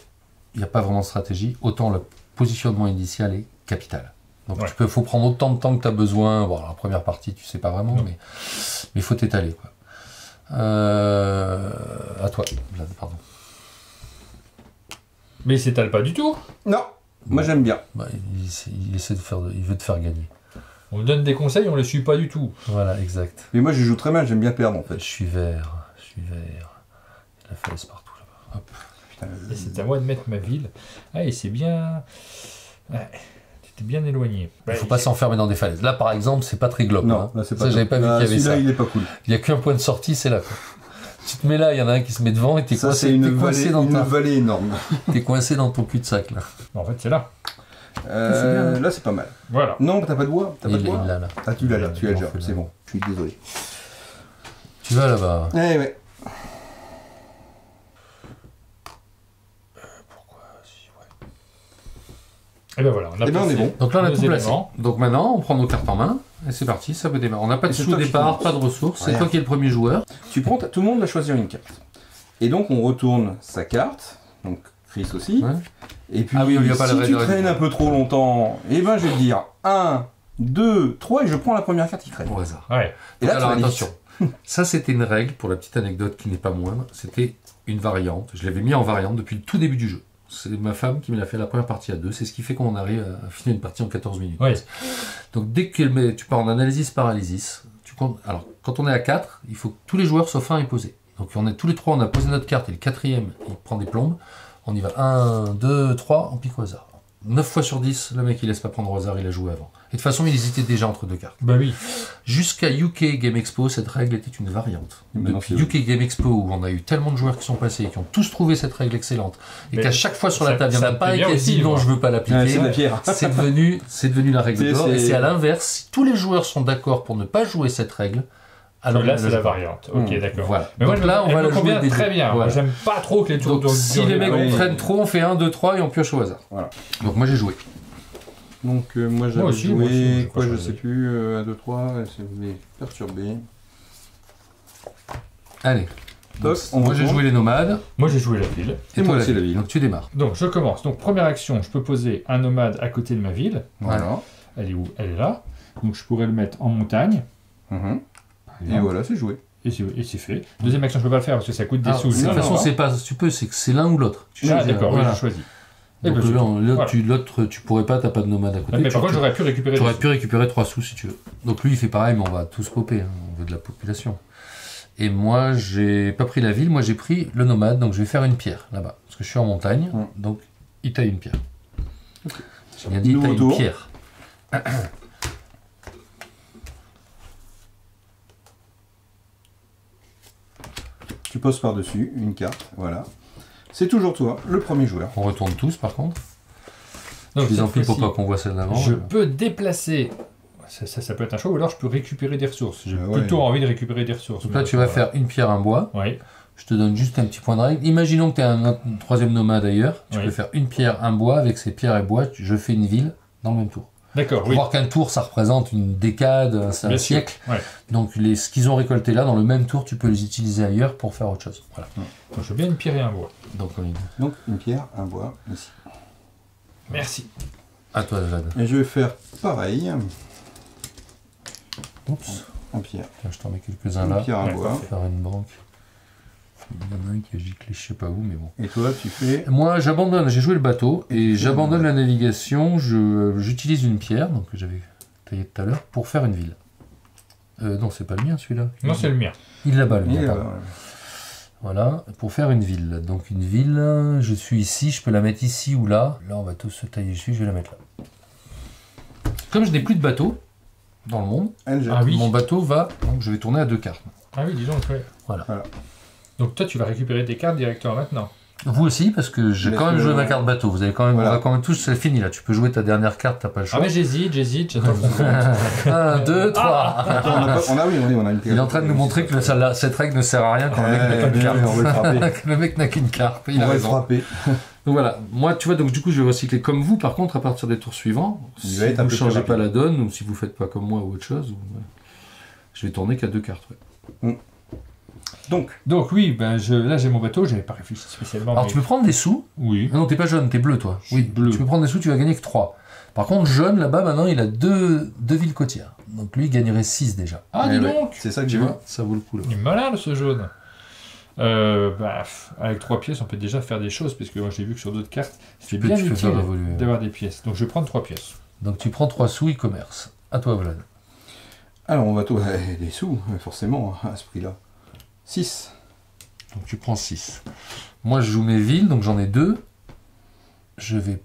il n'y a pas vraiment de stratégie, autant le positionnement initial est capital. Donc il faut prendre autant de temps que tu as besoin. Bon, la première partie, tu sais pas vraiment, mais il faut t'étaler, quoi. À toi, Vlad, pardon. Mais il s'étale pas du tout. Non, moi j'aime bien. Bah, il essaie de faire, il veut te faire gagner. On lui donne des conseils, on les suit pas du tout. Voilà, exact. Mais moi je joue très mal, j'aime bien perdre en fait. Je suis vert. Il y a la falaise partout là-bas. Hop. Putain, et c'est à moi de mettre ma ville. Ah, et c'est bien. Ouais. T'es bien éloigné. Il ne faut pas s'enfermer dans des falaises. Là, par exemple, c'est pas très globe. Non, là, c'est pas. Ça, j'avais pas vu qu'il y avait ça. Celui-là, il est pas cool. Il n'y a qu'un point de sortie, c'est là. Tu te mets là, il y en a un qui se met devant et t'es coincé. C'est une vallée énorme. T'es coincé dans ton cul-de-sac là. En fait, c'est là. Là, c'est pas mal. Voilà. Non, t'as pas de bois. T'as pas de bois. Là. Ah, tu l'as là. Tu l'as déjà. C'est bon. Je suis désolé. Tu vas là-bas. Eh ouais. Et ben voilà, on a on est bon. Donc là, on a tout placé. Donc maintenant, on prend nos cartes en main et c'est parti, ça peut démarrer. On n'a pas de sous au départ, pas de ressources. C'est toi qui es le premier joueur. Tu prends, tout le monde va choisir une carte. Et donc on retourne sa carte. Donc Chris aussi. Ouais. Et puis si tu traînes un peu trop longtemps, et ben je vais te dire 1, 2, 3 et je prends la première carte qui traîne. Au hasard. Ouais. Et là, alors attention. Ça, c'était une règle pour la petite anecdote qui n'est pas moindre. C'était une variante. Je l'avais mis en variante depuis le tout début du jeu. C'est ma femme qui me l'a fait la première partie à 2. C'est ce qui fait qu'on arrive à finir une partie en 14 minutes. Ouais. Donc dès que tu pars en analysis paralysis, alors quand on est à 4, il faut que tous les joueurs sauf un aient posé. Donc tous les 3, on a posé notre carte et le 4e, il prend des plombes. On y va. 1, 2, 3, on pique au hasard. 9 fois sur 10, le mec il laisse pas prendre au hasard, il a joué avant. Et de toute façon, il hésitait déjà entre deux cartes. Bah oui. Jusqu'à UK Game Expo, cette règle était une variante. Depuis UK Game Expo, où on a eu tellement de joueurs qui sont passés et qui ont tous trouvé cette règle excellente, et qu'à chaque fois sur la table, il n'y en a pas un qui a dit non, je veux pas l'appliquer. C'est devenu la règle d'or. Et c'est à l'inverse, si tous les joueurs sont d'accord pour ne pas jouer cette règle, alors là, c'est la variante. Ok, d'accord. Voilà. Mais donc moi, là, on va la jouer très bien. Voilà. J'aime pas trop que les tours donc, si les mecs prennent trop, on fait 1, 2, 3 et on pioche au hasard. Voilà. Donc moi j'ai joué. Donc moi j'avais joué, quoi je sais plus, 1, 2, 3, c'est perturbé. Allez. Donc, moi j'ai joué les nomades. Moi j'ai joué la ville. Et moi aussi la ville. Donc tu démarres. Donc je commence. Donc première action, je peux poser un nomade à côté de ma ville. Voilà. Elle est où? Elle est là. Donc je pourrais le mettre en montagne. Et voilà, c'est joué. Et c'est fait. Deuxième action, je peux pas le faire parce que ça coûte des sous. De toute façon, c'est pas, tu peux, c'est que c'est l'un ou l'autre. D'accord, voilà. Je choisis. Donc l'autre, tu pourrais pas, t'as pas de nomade à côté. Mais par contre, j'aurais pu récupérer. J'aurais pu récupérer 3 sous si tu veux. Donc lui, il fait pareil, mais on va tous popper. Hein. On veut de la population. Et moi, j'ai pas pris la ville, moi j'ai pris le nomade, donc je vais faire une pierre là-bas. Parce que je suis en montagne, donc il taille une pierre. Okay. J'ai bien dit, il taille une pierre. Tu poses par-dessus une carte, voilà. C'est toujours toi, le premier joueur. On retourne tous par contre. Donc, je les empile pour pas qu'on voit celle d'avant. Je peux déplacer. Ça peut être un choix, ou alors je peux récupérer des ressources. J'ai plutôt envie de récupérer des ressources. Donc là, tu vas faire une pierre, un bois. Oui. Je te donne juste un petit point de règle. Imaginons que tu es un troisième nomade ailleurs. Tu peux faire une pierre, un bois. Avec ces pierres et bois, je fais une ville dans le même tour. D'accord. Faut voir qu'un tour, ça représente une décade, un siècle. Ouais. Donc ce qu'ils ont récolté là, dans le même tour, tu peux les utiliser ailleurs pour faire autre chose. Voilà. Donc, je veux bien une pierre et un bois. Donc une pierre, un bois, ici. Merci. À toi, Jade. Et je vais faire pareil. Oups. En pierre. Tiens, je t'en mets quelques-uns là. Pierre, un bois. Faire une banque. Il y en a un qui a giclé, je sais pas où, mais bon. Et toi, tu fais... Moi, j'abandonne, j'ai joué le bateau, et j'abandonne la navigation, j'utilise une pierre, donc que j'avais taillé tout à l'heure, pour faire une ville. Non, c'est pas le mien, celui-là. Non, c'est le mien. Il là-bas, le mien, pardon. Voilà, pour faire une ville. Donc une ville, je suis ici, je peux la mettre ici ou là. Là, on va tous se tailler dessus, je vais la mettre là. Comme je n'ai plus de bateau dans le monde, mon bateau va... Donc je vais tourner à 2 cartes. Ah oui, dis donc, ouais. Voilà. Donc toi, tu vas récupérer des cartes directement maintenant. Vous aussi, parce que j'ai quand même joué ma carte bateau. Vous avez quand même, on va quand même tous, c'est fini là. Tu peux jouer ta dernière carte, t'as pas le choix. Ah mais j'hésite, j'attends qu'on compte. 1, 2, 3. On a une Il est en train de nous montrer que cette règle ne sert à rien quand le mec n'a qu'une carte. On va le frapper. Le mec n'a qu'une carte. Il a raison. Donc voilà, moi tu vois, donc du coup je vais recycler comme vous. Par contre, à partir des tours suivants, si vous ne changez pas la donne ou si vous faites pas comme moi ou autre chose, je vais tourner qu'à 2 cartes. Donc oui, ben là j'ai mon bateau, j'avais pas réfléchi spécialement. Alors tu peux prendre des sous. Oui. Ah non, t'es pas jaune, t'es bleu toi. Oui, bleu. Tu peux prendre des sous, tu vas gagner que 3. Par contre, jaune là-bas maintenant, il a 2 villes côtières. Donc lui, il gagnerait 6 déjà. Ah dis donc. C'est ça que j'ai vu. Ça vaut le coup là. Il est malin ce jaune. Avec 3 pièces, on peut déjà faire des choses, parce que moi j'ai vu que sur d'autres cartes, c'est bien utile d'avoir des pièces. Donc je vais prendre 3 pièces. Donc tu prends 3 sous e-commerce. À toi, Vlad. Alors on va tout des sous, forcément, à ce prix-là. 6. Donc tu prends 6. Moi je joue mes villes, donc j'en ai 2. Je vais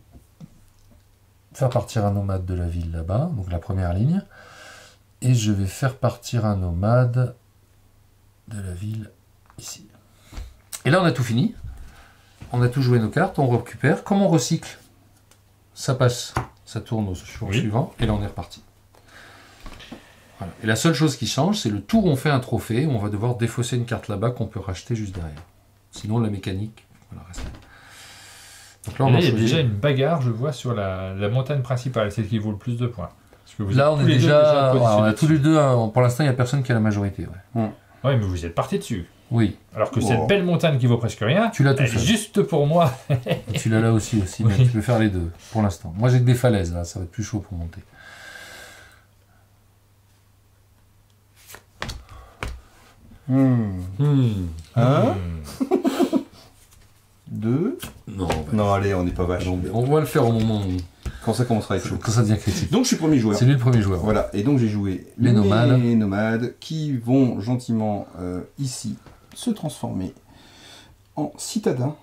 faire partir un nomade de la ville là-bas, donc la première ligne. Et je vais faire partir un nomade de la ville ici. Et là on a tout fini. On a tout joué nos cartes, on récupère. Comme on recycle, ça passe, ça tourne au jour suivant, et là on est reparti. Voilà. Et la seule chose qui change, c'est le tour où on fait un trophée, où on va devoir défausser une carte là-bas qu'on peut racheter juste derrière. Sinon, la mécanique, voilà, reste là. Donc là, il y a déjà une bagarre, je vois, sur la montagne principale, celle qui vaut le plus de points. Parce que vous là, on est déjà on a tous les deux, pour l'instant, il n'y a personne qui a la majorité. Oui, mais vous êtes partis dessus. Oui. Alors que cette belle montagne qui vaut presque rien, tu l'as tout seul. Juste pour moi. Tu l'as là aussi, mais tu peux faire les deux, pour l'instant. Moi, j'ai que des falaises, là, ça va être plus chaud pour monter. Un 2 Non, allez, on n'est pas vache. On va le faire au moment où... Quand ça commencera à être chaud. Quand ça devient critique. Donc je suis premier joueur. C'est lui le premier joueur. Voilà, et donc j'ai joué les nomades qui vont gentiment ici se transformer en citadins.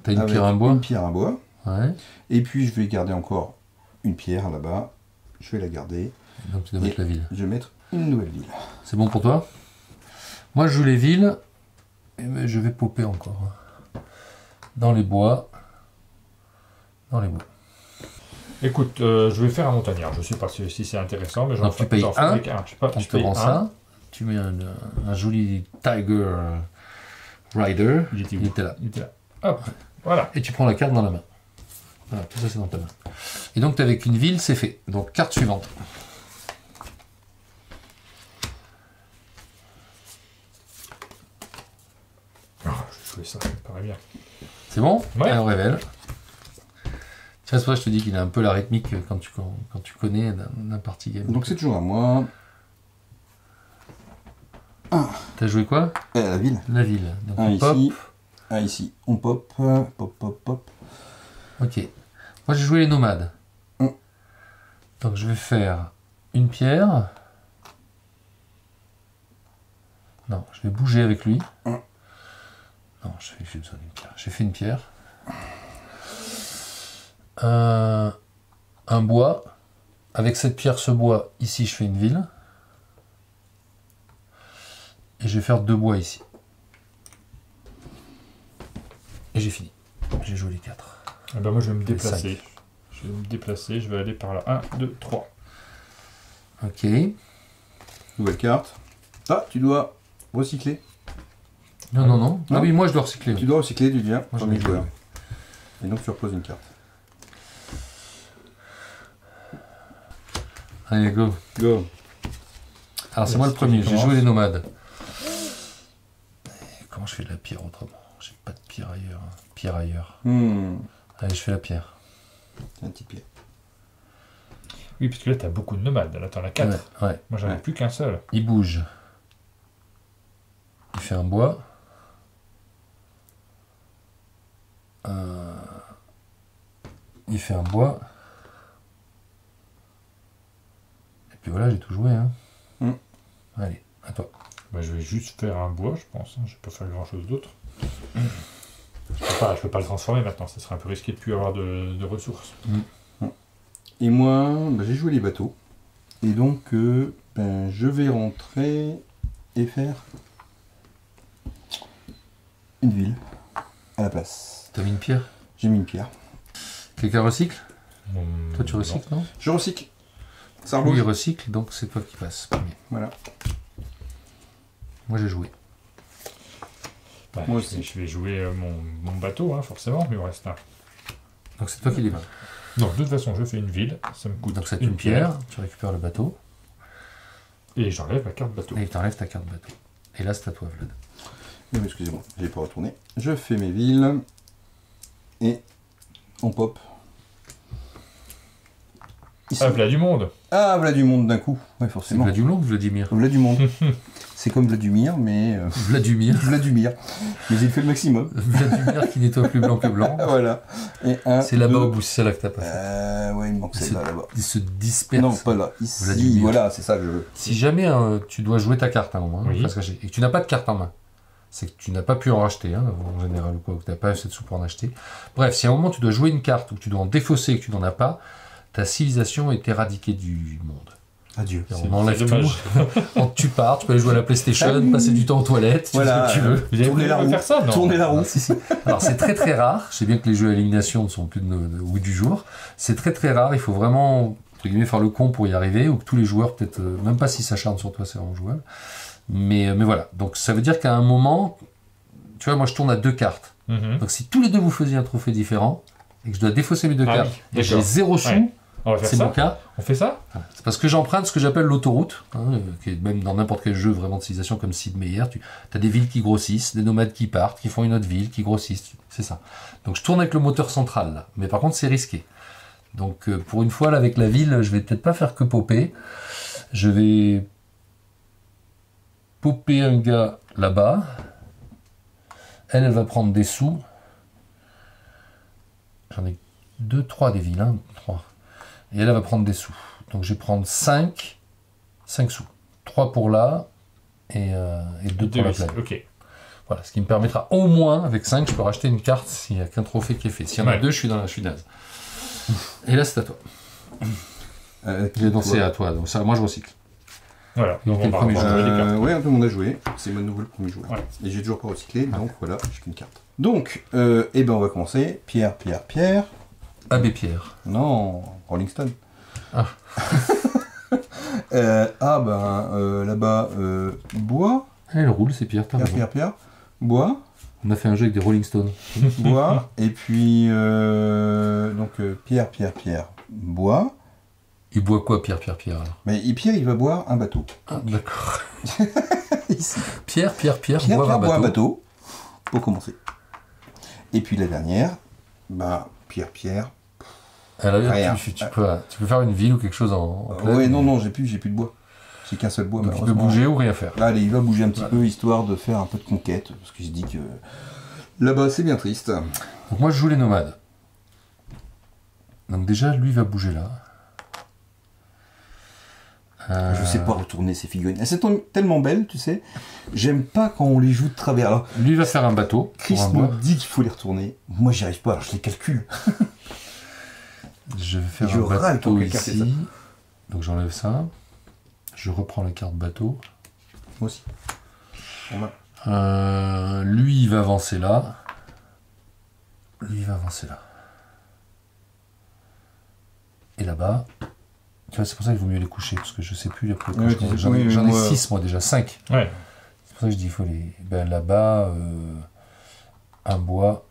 T'as une pierre, un bois. Une pierre, un bois. Ouais. Et puis je vais garder encore une pierre là-bas. Je vais la garder. Donc tu dois mettre la ville. Je vais mettre une nouvelle ville. C'est bon pour toi? Moi je joue les villes. Et ben, je vais popper encore. Dans les bois. Dans les bois. Écoute, je vais faire un montagnard. Je sais pas si c'est intéressant, mais donc tu payes un. Tu te rends ça. Tu mets un joli Tiger Rider. Il était là. Hop, voilà. Et tu prends la carte dans la main. Voilà, tout ça c'est dans ta main. Et donc avec une ville, c'est fait. Donc carte suivante. Oh, je vais jouer ça me paraît bien. C'est bon? Ouais. Allez, on révèle. C'est pour ça que je te dis qu'il a un peu la rythmique quand tu connais d'un party game. Donc c'est toujours à moi. T'as joué quoi? La ville. La ville. Donc Un on pop. ici. Un ici. On pop. Pop, pop, pop. Ok. Moi j'ai joué les nomades. Mm. Donc je vais faire une pierre. Non, je vais bouger avec lui. Mm. Non, j'ai besoin d'une pierre. J'ai fait une pierre. Un bois. Avec cette pierre, ce bois, ici je fais une ville. Et je vais faire 2 bois ici. Et j'ai fini. J'ai joué les 4. Eh ben moi je vais me déplacer. Je vais me déplacer, je vais aller par là. 1, 2, 3. Ok. Nouvelle carte. Ah, tu dois recycler. Non, non, non. Ah Non. oui, moi je dois recycler. Tu dois recycler du lien. Moi, je Premier vais jouer. joueur. Et donc tu reposes une carte. Allez, go. Go. Alors c'est moi le premier, j'ai commence. joué les nomades. Comment je fais de la pierre autrement? J'ai pas de pierre ailleurs. Pierre ailleurs. Allez, je fais la pierre. C'est un petit pied. Oui, parce que là t'as beaucoup de nomades. Là t'en as 4. Ouais. Moi j'en ai plus qu'un seul. Il bouge. Il fait un bois. Il fait un bois. Et puis voilà, j'ai tout joué. Hein. Allez, à toi. Bah, je vais juste faire un bois, je pense. Je vais pas faire grand chose d'autre. Je peux pas le transformer maintenant. Ça serait un peu risqué de plus avoir de ressources. Et moi, j'ai joué les bateaux. Et donc, je vais rentrer et faire une ville à la place. T'as mis une pierre? J'ai mis une pierre. Quelqu'un recycle? Toi tu Non. recycles, non? Je recycle. Ça Lui il rebouge. recycle, donc c'est toi qui passes premier. Voilà. Moi j'ai joué. Bah, Moi je aussi. vais- Je vais jouer mon bateau, hein, forcément, mais il me reste un. Donc c'est toi qui les vas. Non, de toute façon, je fais une ville. Ça me coûte Donc c'est une pierre, tu récupères le bateau, Et j'enlève la carte bateau. et tu enlèves ta carte bateau. Et là c'est à toi, Vlad. Oui, excusez-moi, j'ai pas retourné. Je fais mes villes. Et on pop. Ici. Ah, là du monde. Ah, voilà du monde d'un coup. Ouais, C'est forcément. Vladimir ou Vladimir? Voilà du monde. C'est comme Vladimir, mais... Vladimir. Vladimir. Mais il fait le maximum. Vladimir qui nettoie plus blanc que blanc. Voilà. Et un, C'est là-bas deux. au bout, c'est là que t'as pas fait. Ouais, il me manque Il se- celle-là, là-bas. Il se disperse. Non, pas là. Ici, Vladimir. voilà, c'est ça que je veux. Si jamais tu dois jouer ta carte à un moment, Oui. face cachée, et que tu n'as pas de carte en main, c'est que tu n'as pas pu en racheter, hein, en général, ou quoi, ou que tu n'as pas assez de sous pour en acheter. Bref, si à un moment tu dois jouer une carte ou que tu dois en défausser et que tu n'en as pas, ta civilisation est éradiquée du monde. Adieu. On enlève C'est tout. dommage. Quand tu pars, tu peux aller jouer à la PlayStation, Salut. passer du temps aux toilettes, tu Voilà. fais ce que tu veux. Vous avez Tournez voulu la roue. faire ça, non? Tournez la roue. Ah, si, si. Alors c'est très très rare, je sais bien que les jeux à élimination ne sont plus au goût du jour, c'est très très rare, il faut vraiment entre guillemets, faire le con pour y arriver, ou que tous les joueurs, peut-être, même pas s'ils s'acharnent sur toi, c'est vraiment jouable. Mais voilà, donc ça veut dire qu'à un moment, tu vois, moi je tourne à 2 cartes. Donc si tous les deux vous faisiez un trophée différent, et que je dois défausser mes 2 cartes, oui, et j'ai d'accord. 0 sous, Ouais. On va faire c'est ça. mon cas. On fait ça? C'est parce que j'emprunte ce que j'appelle l'autoroute, hein, qui est même dans n'importe quel jeu vraiment de civilisation comme Sid Meier, tu as des villes qui grossissent, des nomades qui partent, qui font une autre ville, qui grossissent, c'est ça. Donc je tourne avec le moteur central là, mais par contre c'est risqué. Donc pour une fois là avec la ville, je vais peut-être pas faire que popper, je vais popper un gars là-bas, elle va prendre des sous, j'en ai 2, 3 des villes, 3. Et elle va prendre des sous. Donc je vais prendre 5 sous. 3 pour là et 2 pour la plaine. Ok. Voilà, ce qui me permettra au moins, avec 5, je peux racheter une carte s'il n'y a qu'un trophée qui est fait. S'il y en a Ouais. 2, je suis naze. Et là, c'est à toi. Donc c'est à toi, donc ça, moi je recycle. Voilà, Donc, donc t'es on le va premier jouer les cartes. Ouais, tout le monde a joué. C'est mon nouveau le premier joueur. Ouais. Et j'ai toujours pas recyclé, donc voilà, j'ai qu'une carte. Donc, eh ben on va commencer. Pierre, Pierre, Pierre. Abbé Pierre. Non, Rolling Stone. Ah. Là-bas, bois. Elle roule, c'est Pierre, t'as Pierre, raison. Pierre, Pierre. Bois. On a fait un jeu avec des Rolling Stones. Bois. Et puis, Pierre, Pierre, Pierre. Bois. Il boit quoi, Pierre, Pierre, Pierre alors? Mais Pierre, il va boire un bateau. Ah, d'accord. Ici. Pierre, Pierre, Pierre, Pierre, boire Pierre un boit un bateau. bateau. Pour commencer. Et puis la dernière, Pierre, Pierre. Alors, Rien. tu peux faire une ville ou quelque chose en plein. Ouais, non, j'ai plus de bois. J'ai qu'un seul bois, Donc tu peux malheureusement. bouger ou rien faire. Allez, il va bouger un petit peu, histoire de faire un peu de conquête, parce que je dis que là-bas, c'est bien triste. Donc moi, je joue les nomades. Donc déjà, lui va bouger là. Je sais pas retourner ces figurines. Elles sont tellement belles, tu sais. J'aime pas quand on les joue de travers. Alors, Lui va faire un bateau. Chris pour un me bois. dit qu'il faut les retourner. Moi, j'y arrive pas, alors je les calcule. Je vais faire Je un râle quand bateau quelqu'un fait ça. ici. Donc j'enlève ça. Je reprends la carte bateau. Moi aussi. On a- Lui, il va avancer là. Lui, il va avancer là. Et là-bas. Tu vois, c'est pour ça qu'il vaut mieux les coucher, parce que je sais plus après. Ouais, tu sais, J'en oui, mais ai moi- 6, moi déjà, 5. Ouais. C'est pour ça que je dis, il faut les... Ben là-bas, un bois,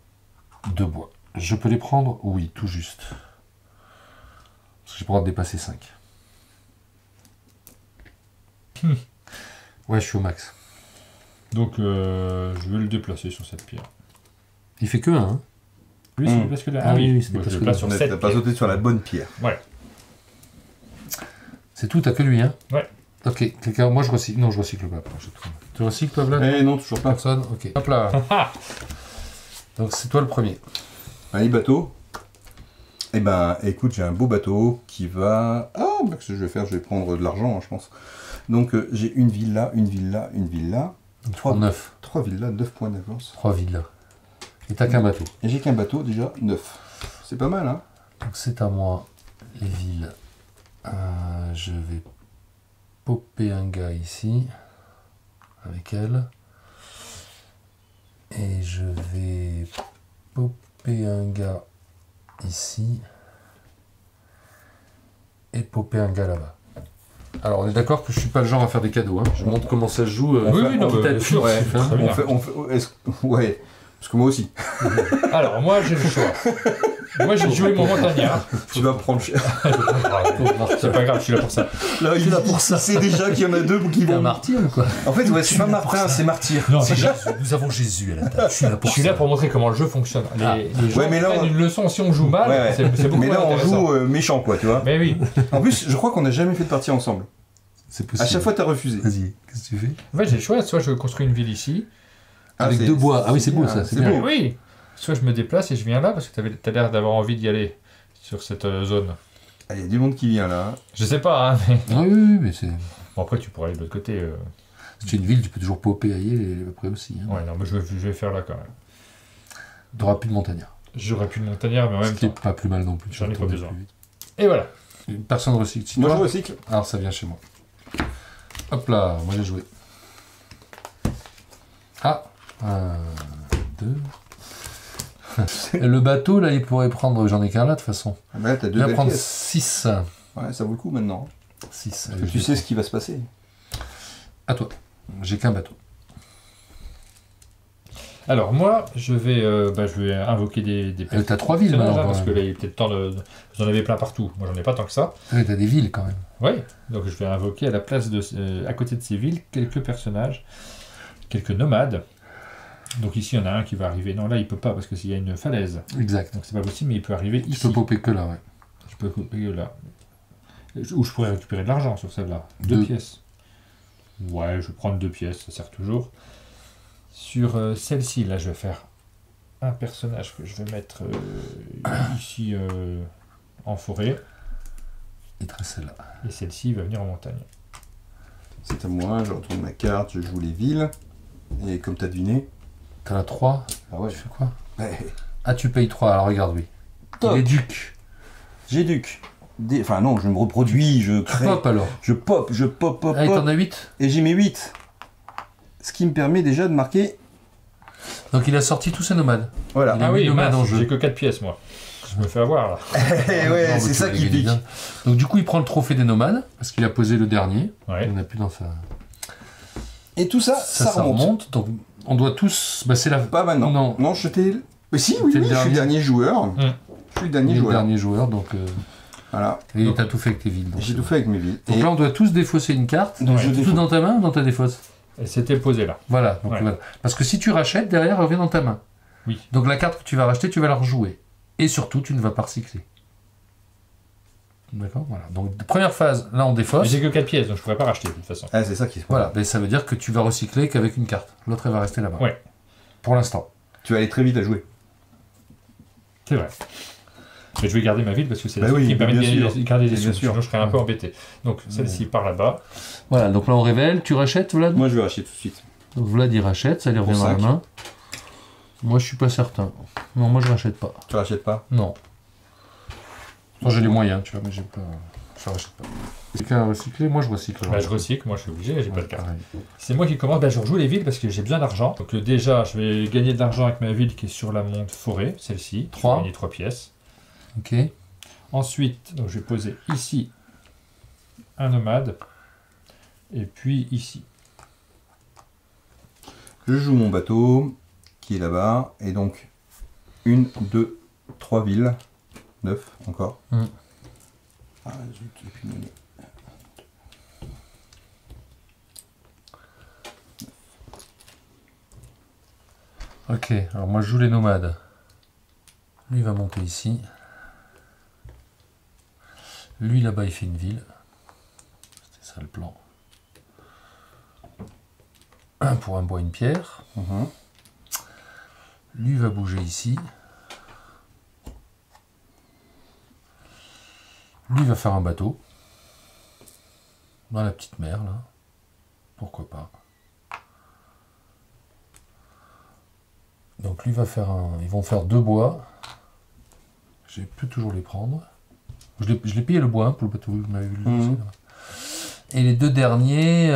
2 bois. Je peux les prendre? Oui, tout juste. Parce que j'ai pas le droit de dépasser 5. Ouais, je suis au max. Donc je vais le déplacer sur cette pierre. Il fait que 1, hein? Lui, c'est parce que là. Ah oui, c'est moi, parce je que le place là, sur T'as cette pas pierre. sauté sur la bonne pierre. Ouais. C'est tout, t'as que lui, hein? Ouais. Ok, quelqu'un, moi je recycle. Non, je recycle pas. J'ai tout. Tu recycles toi, Vlad? Eh non, toujours pas. Personne? Ok. Hop là. Donc c'est toi le premier. Allez, bateau. Eh ben, écoute, j'ai un beau bateau qui va... Ah, qu'est-ce que je vais faire? Je vais prendre de l'argent, hein, je pense. Donc, j'ai une ville là, une ville là, une ville là. Donc, 9. 3 villes là, 9 points d'avance. 3 villes. Et t'as qu'un bateau. Et j'ai qu'un bateau, déjà, 9. C'est pas mal, hein? Donc c'est à moi, les villes. Je vais popper un gars ici, avec elle. Et je vais popper un gars ici. Et popper un gars là-bas. Alors on est d'accord que je suis pas le genre à faire des cadeaux. Hein. Je montre comment ça se joue. Oui, non, petit à bien petit, sûr, hein. très bien. Ouais, parce que moi aussi. Alors, moi, j'ai le choix. Moi, j'ai joué mon montagnard. Tu vas prendre cher. C'est pas grave, je suis là pour ça. Là, il là pour ça. C'est déjà qu'il y en a deux qui T'es un vont... martyr ou quoi? En fait, ouais, c'est pas Martin, c'est Martyr. Non, C'est c'est Jésus. Nous avons Jésus à la table. Je suis là pour Je suis là pour montrer comment le jeu fonctionne. Les gens Ouais, mais là, prennent on- une leçon si on joue mal, Ouais, ouais. c'est beaucoup Mais là, on intéressant. joue méchant, quoi, tu vois. Mais oui. En plus, je crois qu'on n'a jamais fait de partie ensemble. C'est À possible. chaque fois, t'as refusé. Vas-y, qu'est-ce que tu fais? En fait, j'ai le choix. Soit je construis une ville ici. Avec c'est- 2 bois. Ah oui, c'est beau bien, ça, c'est c'est bien. beau. Oui. Soit je me déplace et je viens là parce que t'as l'air d'avoir envie d'y aller sur cette zone. Ah, il y a du monde qui vient là. Je sais pas, hein, mais... Ah oui, oui, mais c'est. Bon, après, tu pourrais aller de l'autre côté. Si tu es une ville, tu peux toujours popper ailleurs après aussi. Hein. Ouais, non, mais je vais faire là quand même. Tu n'auras plus de montagnard. J'aurais pu de montagnard, mais en Ce même qui est temps. pas plus mal non plus. J'en ai Tu pas vas besoin. plus vite. Et voilà. Personne recycle. Si Moi, je toi recycle. Alors ça vient chez moi. Hop là, moi j'ai joué. Ah 1, 2. Le bateau là, il pourrait prendre. J'en ai qu'un là de toute façon. Ah, bah là, t'as Il deux va belles prendre pièces. 6. Ouais, ça vaut le coup maintenant. 6. Parce que tu sais ce qui va se passer. À toi. J'ai qu'un bateau. Alors, moi, je vais invoquer des T'as 3 villes personnages, maintenant. hein, parce quand que même. là, il est peut-être temps de... Vous en avez plein partout. Moi, j'en ai pas tant que ça. Ouais, t'as des villes quand même. Oui, donc je vais invoquer à la place à côté de ces villes, quelques personnages, quelques nomades. Donc ici, il y en a un qui va arriver. Non, là, il peut pas parce qu'il y a une falaise. Exact. Donc c'est pas possible, mais il peut arriver Tu ici. peux popper que là, ouais. Je peux couper là. Ou je pourrais récupérer de l'argent sur celle-là. 2 Deux. pièces. Ouais, je vais prendre 2 pièces, ça sert toujours. Sur celle-ci, là, je vais faire un personnage que je vais mettre ici en forêt. Et très celle-là. Et celle-ci va venir en montagne. C'est à moi, je retourne ma carte, je joue les villes. Et comme t'as deviné, T'en as 3. Ah ouais. Tu fais quoi? Ouais. Ah, tu payes 3, alors regarde, oui. Top. Il est duc. J'ai duc. Enfin non, je me reproduis, je crée. Pop alors. Je pop. Ah, et t'en as 8. Et j'ai mes 8. Ce qui me permet déjà de marquer. Donc il a sorti tous ses nomades. Voilà. Il a Ah mis oui, nomade en jeu. j'ai que 4 pièces moi. Je me fais avoir là. Ouais, Non, c'est mais ça tu qui vas gagner pique. bien. Donc du coup, il prend le trophée des nomades, parce qu'il a posé le dernier. Ouais. Il n'a plus dans sa... Et tout ça, ça remonte. Donc on doit tous... Bah, c'est la... Pas maintenant. Non. Non, j'étais. Mais si, oui, T'es le je suis le dernier joueur. Je suis le dernier Il est le joueur. dernier joueur, donc... Voilà. Et t'as tout fait avec tes villes. donc J'ai c'est tout bon. fait avec mes villes. Donc là, on doit tous défausser une carte. Donc je Tout défausse. dans ta main ou dans ta défausse? Et c'était posé là. Voilà, donc Ouais. voilà. Parce que si tu rachètes, derrière, elle revient dans ta main. Oui. Donc la carte que tu vas racheter, tu vas la rejouer. Et surtout, tu ne vas pas recycler. D'accord. Voilà. Donc, première phase, là, on Mais défausse. j'ai que 4 pièces, donc je pourrais pas racheter de toute façon. Ah, c'est ça qui se passe. Voilà. Mais ça veut dire que tu vas recycler qu'avec une carte. L'autre, elle va rester là-bas. Ouais. Pour l'instant. Tu vas aller très vite à jouer. C'est vrai. Mais je vais garder ma ville parce que c'est Bah la seule oui, qui me permet bien sûr. de garder des Bien sous. sûr. Sinon je serais un peu embêté. Donc celle-ci part là-bas. Voilà. Donc là, on révèle. Tu rachètes, Vlad? Moi, je vais racheter tout de suite. Donc Vlad, il rachète. Ça lui revient Pour dans la 5. main. Moi, je suis pas certain. Non, moi, je rachète pas. Tu rachètes pas? Non. Moi, j'ai les moyens, tu vois, mais j'ai pas... Je rachète pas. Quelqu'un a recyclé? Moi, je recycle. Bah, je recycle, moi je suis obligé, j'ai pas de carte. Pareil. C'est moi qui commence, bah, je rejoue les villes parce que j'ai besoin d'argent. Donc déjà, je vais gagner de l'argent avec ma ville qui est sur la monte forêt, celle-ci. 3. Je vais gagner 3 pièces. Ok. Ensuite, donc, je vais poser ici un nomade. Et puis ici. Je joue mon bateau qui est là-bas. Et donc, 1, 2, 3 villes. 9 encore. Ah, zut, j'ai plus de monnaie. Ok, alors moi je joue les nomades. Lui il va monter ici. Lui là-bas il fait une ville. C'était ça le plan. Un pour un bois, une pierre. Lui va bouger ici. Lui va faire un bateau. Dans la petite mer là. Pourquoi pas. Donc lui va faire un... Ils vont faire 2 bois. Je peux toujours les prendre. Je l'ai payé le bois hein, pour le bateau. Vous m'avez vu le aussi, là. Et les 2 derniers... ils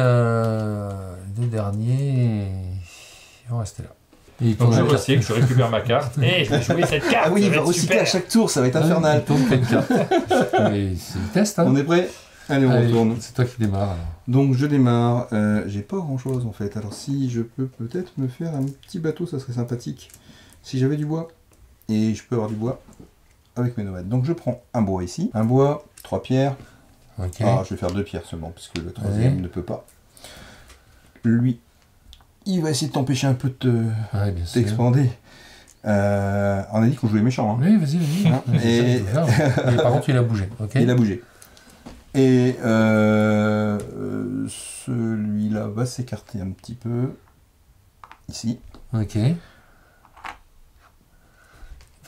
vont rester là. Et Donc je recycle, je récupère ma carte. Et je vais jouer cette carte. Ah oui, ça il va être recycler super. à chaque tour, ça va être infernal. Il tourne plein de cartes. Mais c'est le test, hein. On est prêt? Allez, on Allez, retourne. c'est toi qui démarre. Alors. Donc je démarre. J'ai pas grand chose en fait. Alors si je peux peut-être me faire un petit bateau, ça serait sympathique. Si j'avais du bois. Et je peux avoir du bois avec mes nomades. Donc je prends un bois ici. Un bois, 3 pierres. Ok. Ah, je vais faire 2 pierres seulement, puisque le troisième ne peut pas. Lui, il va essayer de t'empêcher un peu de Ouais, bien sûr. t'expander. On a dit qu'on jouait méchant. Hein. Oui, vas-y, vas-y. Hein, C'est ça et- qu'il faut faire. Et par contre, il a bougé. Ok. Il a bougé. Et celui-là va s'écarter un petit peu. Ici. Ok. Il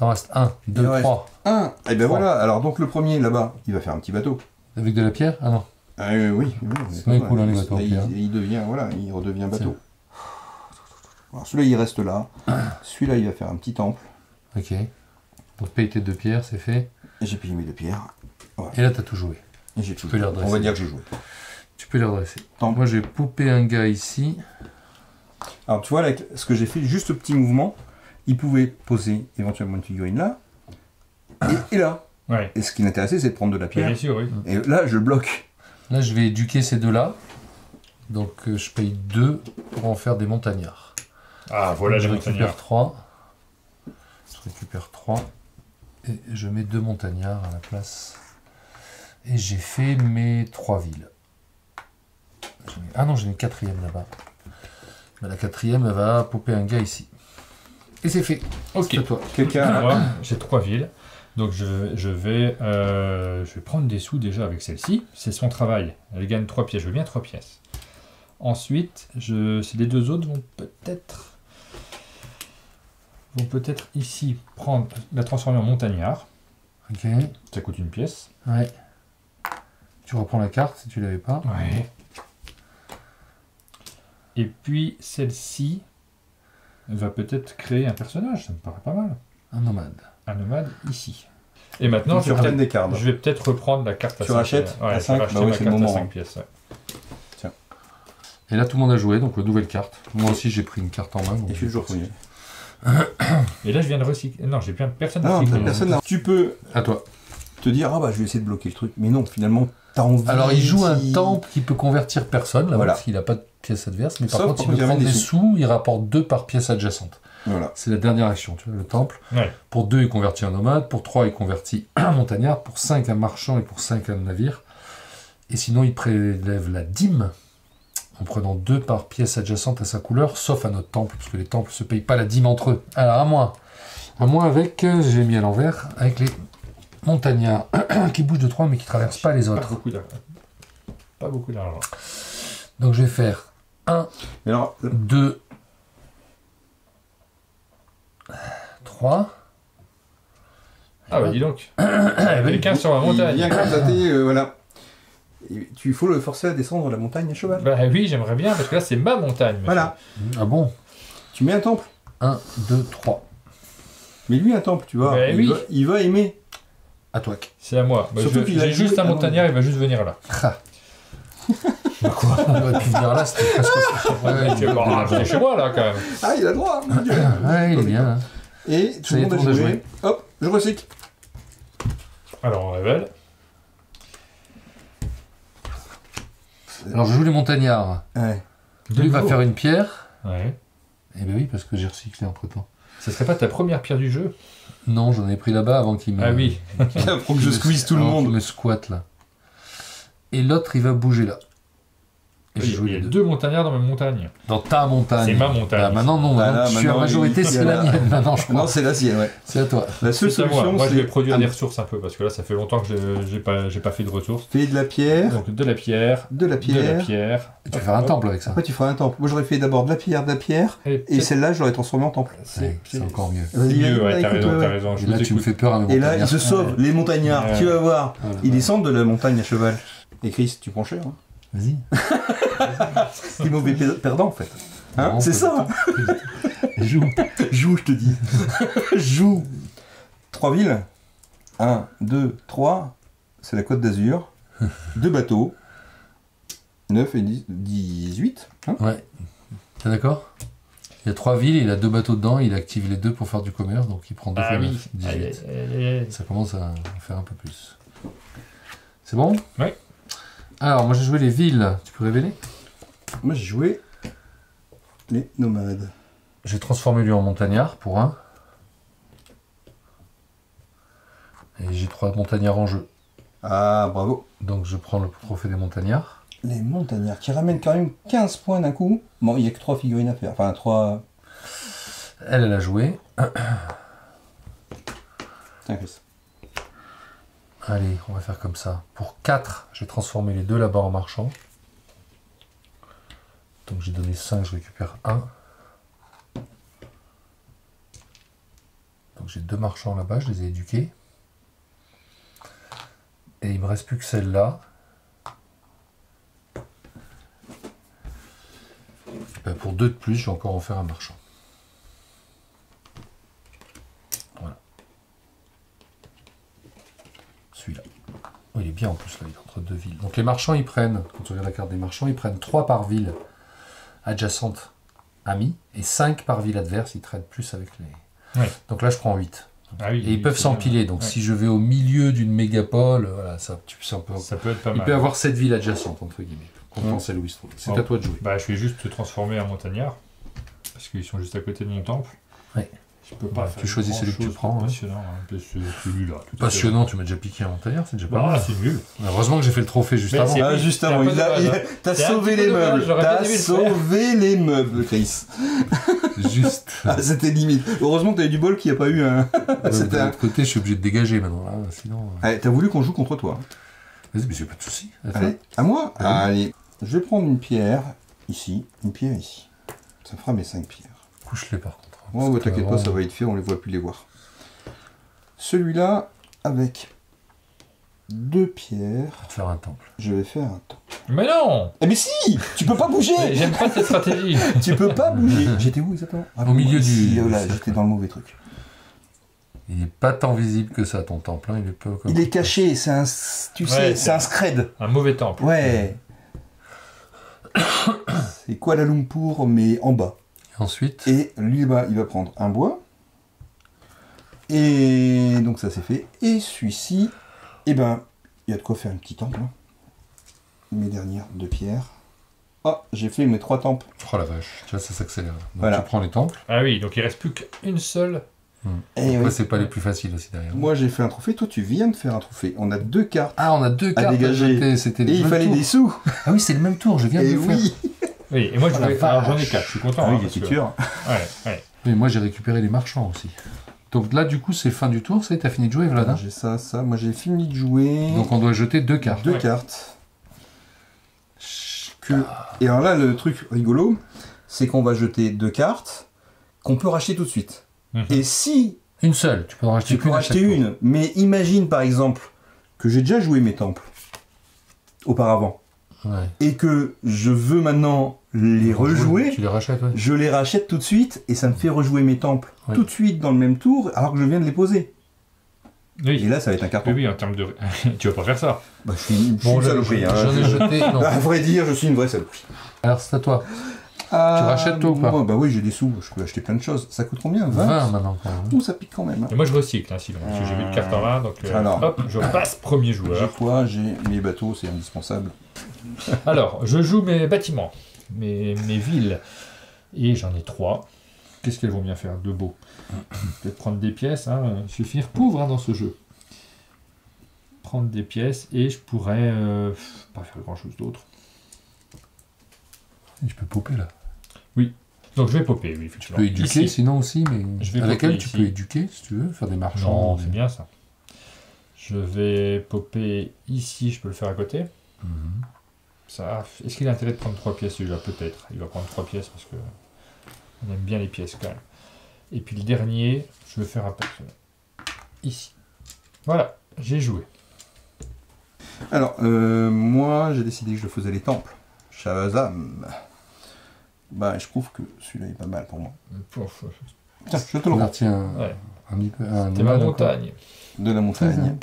en reste 1, 2, Il en reste 3. Et ben 3. voilà. Alors donc le premier là-bas, il va faire un petit bateau. Avec de la pierre? Ah non. Oui. C'est pas cool, hein, les bateaux en il, pierre. il devient, voilà, il redevient bateau. Alors celui-là, il reste là. Celui-là, il va faire un petit temple. Ok. Donc paye tes 2 pierres, c'est fait. Et j'ai payé mes 2 pierres. Et là, t'as tout joué. Et j'ai tout peux les joué. redresser. On va dire que j'ai joué. Tu peux les redresser. Temple. Moi, j'ai poupé un gars ici. Alors tu vois, là, avec ce que j'ai fait, juste ce petit mouvement, il pouvait poser éventuellement une figurine là. Et là. Ouais. Et ce qui l'intéressait, c'est de prendre de la pierre. Bien sûr, oui. Et là, je bloque. Là, je vais éduquer ces 2-là. Donc, je paye 2 pour en faire des montagnards. Ah, voilà Donc, les je récupère montagnards. 3. Je récupère 3. Et je mets 2 montagnards à la place. Et j'ai fait mes 3 villes. Ah non, j'ai une 4e là-bas. Mais la 4e, elle va popper un gars ici. Et c'est fait. Ok. C'est à toi. Quelqu'un. Moi, j'ai 3 villes. Donc je vais prendre des sous déjà avec celle-ci. C'est son travail. Elle gagne 3 pièces. Je veux bien 3 pièces. Ensuite, les 2 autres vont peut-être ici la transformer en montagnard. Ok. Ça coûte 1 pièce. Ouais. Tu reprends la carte si tu l'avais pas. Ouais. Et puis celle-ci, va peut-être créer un personnage, ça me paraît pas mal. Un nomade. Un nomade ici. Et maintenant, je vais peut-être reprendre la carte à 5 pièces. Tu rachètes à 5, bah oui, c'est le moment. 5 pièces, ouais. Tiens. Et là, tout le monde a joué, donc nouvelle carte. Moi aussi, j'ai pris une carte en main. Et je suis toujours premier. Et là, je viens de recycler. Non, j'ai personne à recycler. Personne. Tu peux à toi. Te dire, ah bah je vais essayer de bloquer le truc. Mais non, finalement, t'as envie. Alors, il joue un temple qui peut convertir personne, là, parce qu'il n'a pas de pièce adverse. Mais par contre, il peut prendre des sous, il rapporte 2 par pièce adjacente. Voilà. C'est la dernière action, tu vois, le temple. Ouais. Pour 2, il convertit un nomade. Pour 3, il convertit un montagnard. Pour 5, un marchand. Et pour 5, un navire. Et sinon, il prélève la dîme en prenant 2 par pièce adjacente à sa couleur, sauf à notre temple, parce que les temples ne se payent pas la dîme entre eux. Alors, à moi. À moi avec, j'ai mis à l'envers, avec les montagnards qui bougent de 3, mais qui ne traversent pas les autres. Pas beaucoup d'argent. Donc, je vais faire 1, 2... 3. Ah bah dis donc. Quelqu'un sur la montagne. Il vient constater, voilà. Il faut le forcer à descendre la montagne à cheval. Bah oui, j'aimerais bien, parce que là c'est ma montagne. Monsieur. Voilà. Ah bon? Tu mets un temple. 1, 2, 3. Mais lui un temple, tu vois. Bah, il va aimer. À toi. C'est à moi. Bah, j'ai juste un montagnard, il va juste venir là. Quoi? Il aurait pu venir là, c'était presque... C'est chez moi là quand même. Ah, il a le droit. Ouais, il est bien. Hein. Et tout le monde a joué. Hop, je recycle. Alors on révèle. Alors je joue les montagnards. Ouais. Lui va faire une pierre. Ouais. Et ben oui, parce que j'ai recyclé entre temps. Ça serait pas ta première pierre du jeu? Non, j'en ai pris là-bas avant qu'il me... Ah oui. Pour que je squeeze tout le monde. Me squatte là. Et l'autre, il va bouger là. Et il y a 2 montagnards dans ma montagne. Dans ta montagne. C'est ma montagne. Bah, maintenant, non. Maintenant, je suis en majorité, c'est la mienne. Maintenant, je crois. Non, c'est la sienne, ouais. C'est à toi. La seule solution, moi, je vais produire des ressources un peu, parce que là, ça fait longtemps que j'ai pas fait de ressources. Fais de la pierre. Donc, de la pierre. De la pierre. Et tu vas faire un temple avec ça. Après, tu feras un temple. Moi, j'aurais fait d'abord de la pierre. Et celle-là, j'aurais transformé en temple. C'est encore mieux. C'est mieux, ouais, t'as raison. Et là, tu me fais peur à mes montagnards. Et là, ils se sauvent, les montagnards. Tu vas voir. Ils descendent de la montagne à cheval. Et Chris, tu prends cher, hein? Vas-y. T'es mauvais perdant en fait. Hein? C'est ça. Joue, je te dis. Joue. 3 villes. 1, 2, 3. C'est la Côte d'Azur. 2 bateaux. 9 et 18. Hein? Ouais. T'es d'accord? Il y a 3 villes, il a 2 bateaux dedans, il active les 2 pour faire du commerce, donc il prend 2 fois 9, 18. Ça commence à faire un peu plus. C'est bon? Oui. Alors, moi j'ai joué les villes. Tu peux révéler? Moi j'ai joué les nomades. J'ai transformé lui en montagnard pour 1. Et j'ai 3 montagnards en jeu. Ah, bravo. Donc je prends le trophée des montagnards. Les montagnards qui ramènent quand même 15 points d'un coup. Bon, il n'y a que 3 figurines à faire. Enfin, 3... Elle a joué. Tiens, Chris. Allez, on va faire comme ça. Pour 4, j'ai transformé les 2 là-bas en marchands. Donc j'ai donné 5, je récupère 1. Donc j'ai 2 marchands là-bas, je les ai éduqués. Et il me reste plus que celle-là. Pour 2 de plus, je vais encore en faire un marchand. Voilà. Celui-là. Oh, il est bien en plus, là, il est entre 2 villes. Donc les marchands, ils prennent, quand on regarde la carte des marchands, ils prennent 3 par ville adjacente amis, et 5 par ville adverse, ils traitent plus avec les... Ouais. Donc là, je prends 8. Ah oui, et ils peuvent s'empiler, donc si je vais au milieu d'une mégapole, voilà, ça peut être pas mal. Il peut avoir 7 villes adjacentes, entre guillemets, pour compenser Louis Strauss. C'est à toi de jouer. Bah, je vais juste te transformer en montagnard, parce qu'ils sont juste à côté de mon temple. Ouais. Je peux pas tu choisis celui que tu prends. Passionnant, hein. Celui-là. Passionnant, tu m'as déjà piqué un montagnard, c'est déjà pas mal. C'est nul. Heureusement que j'ai fait le trophée juste avant. Ah, juste avant, t'as sauvé les meubles. T'as sauvé les meubles, Chris. Juste. Ah, c'était limite. Heureusement que t'avais du bol qu'il n'y a pas eu un... De l'autre côté, je suis obligé de dégager maintenant. Là, sinon... Allez, t'as voulu qu'on joue contre toi. Vas-y, mais j'ai pas de soucis. Allez, à moi. Allez, je vais prendre une pierre ici, une pierre ici. Ça fera mes 5 pierres. Couche-les par contre. Oh, bah, t'inquiète pas, ça va être fait, on les voit plus les voir. Celui-là, avec 2 pierres. Je vais te faire un temple. Je vais faire un temple. Mais non! Eh mais si! Tu peux pas bouger! J'aime pas cette stratégie. Tu peux pas bouger! J'étais où exactement? Au milieu ici, du... là, j'étais dans le mauvais truc. Il n'est pas tant visible que ça, ton temple. Hein. Il est peu comme... Il est caché, c'est un... Tu sais, Ouais, c'est un scred. Un mauvais temple. Ouais. C'est Kuala Lumpur, mais en bas. Et ensuite... Et lui, il va prendre un bois. Et donc ça c'est fait. Et celui-ci, eh ben, il y a de quoi faire un petit temple. Hein. Mes dernières 2 pierres. Ah, j'ai fait mes 3 temples. Oh la vache, tu vois, ça s'accélère. Donc Voilà. tu prends les temples. Ah oui, donc il reste plus qu'une seule. Et Après, oui. c'est pas les plus faciles aussi derrière. Moi j'ai fait un trophée, toi tu viens de faire un trophée. On a 2 cartes. Ah, on a 2 cartes dégager. jetées, c'était Et le il même fallait tour. des sous. Ah oui, c'est le même tour, je viens de Et le faire. oui. Oui, et moi je Oh la voulais. Alors j'en ai vache. 4, je suis content. Ah oui, hein, les parce que- futurs. Ouais. Mais moi j'ai récupéré les marchands aussi. Donc là, du coup, c'est fin du tour, t'as fini de jouer, Vlad, hein. J'ai ça. Moi j'ai fini de jouer. Donc on doit jeter 2 cartes. 2 Ouais. cartes. Et alors là, le truc rigolo, c'est qu'on va jeter 2 cartes qu'on peut racheter tout de suite. Mhm. Et si Une seule, tu peux en racheter tu peux qu'une à racheter chaque tour. une, mais imagine par exemple que j'ai déjà joué mes temples auparavant Ouais. et que je veux maintenant les rejouer, Tu les rachètes, ouais. je les rachète tout de suite et ça me fait rejouer mes temples Ouais. tout de suite dans le même tour alors que je viens de les poser. Et Oui. là, ça va être un carton. Oui, en termes de. Tu vas pas faire ça. Bah, je suis une Bon, saloperie. Hein. j'en ai jeté. Non. À vrai dire, je suis une vraie saloperie. Alors c'est à toi. rachètes, toi, ou pas? Bah oui, j'ai des sous, je peux acheter plein de choses. Ça coûte combien? 20 maintenant quand même. Ouh, ça pique quand même. Hein. Et moi je recycle, hein, sinon, parce que j'ai mis de carte en main, donc Alors. hop, je passe premier J'ai joueur. quoi? J'ai mes bateaux, c'est indispensable. Alors, je joue mes bâtiments, mes villes, et j'en ai 3. Qu'est-ce qu'elles vont bien faire de beau? Peut-être prendre des pièces, hein, suffire pauvre hein, dans ce jeu. Prendre des pièces, et je pourrais pas faire grand-chose d'autre. Je peux popper là. Donc je vais popper, oui, Tu effectivement. peux éduquer Ici. sinon aussi, mais Je vais avec popper elle tu ici. peux éduquer si tu veux, faire des marchands. Non, c'est bien ça. Je vais popper ici, je peux le faire à côté. Mhm. Ça, est-ce qu'il a intérêt de prendre 3 pièces celui-là? Peut-être. Il va prendre 3 pièces parce que on aime bien les pièces quand même. Et puis le dernier, je vais faire un peu ici. Voilà, j'ai joué. Alors, moi, j'ai décidé que je faisais les temples. Shazam. Bah, je trouve que celui-là est pas mal pour moi. Pouf, Tiens, je te le On a rends. retient Ouais. un petit peu. Un C'était ma nomade, montagne. De la montagne.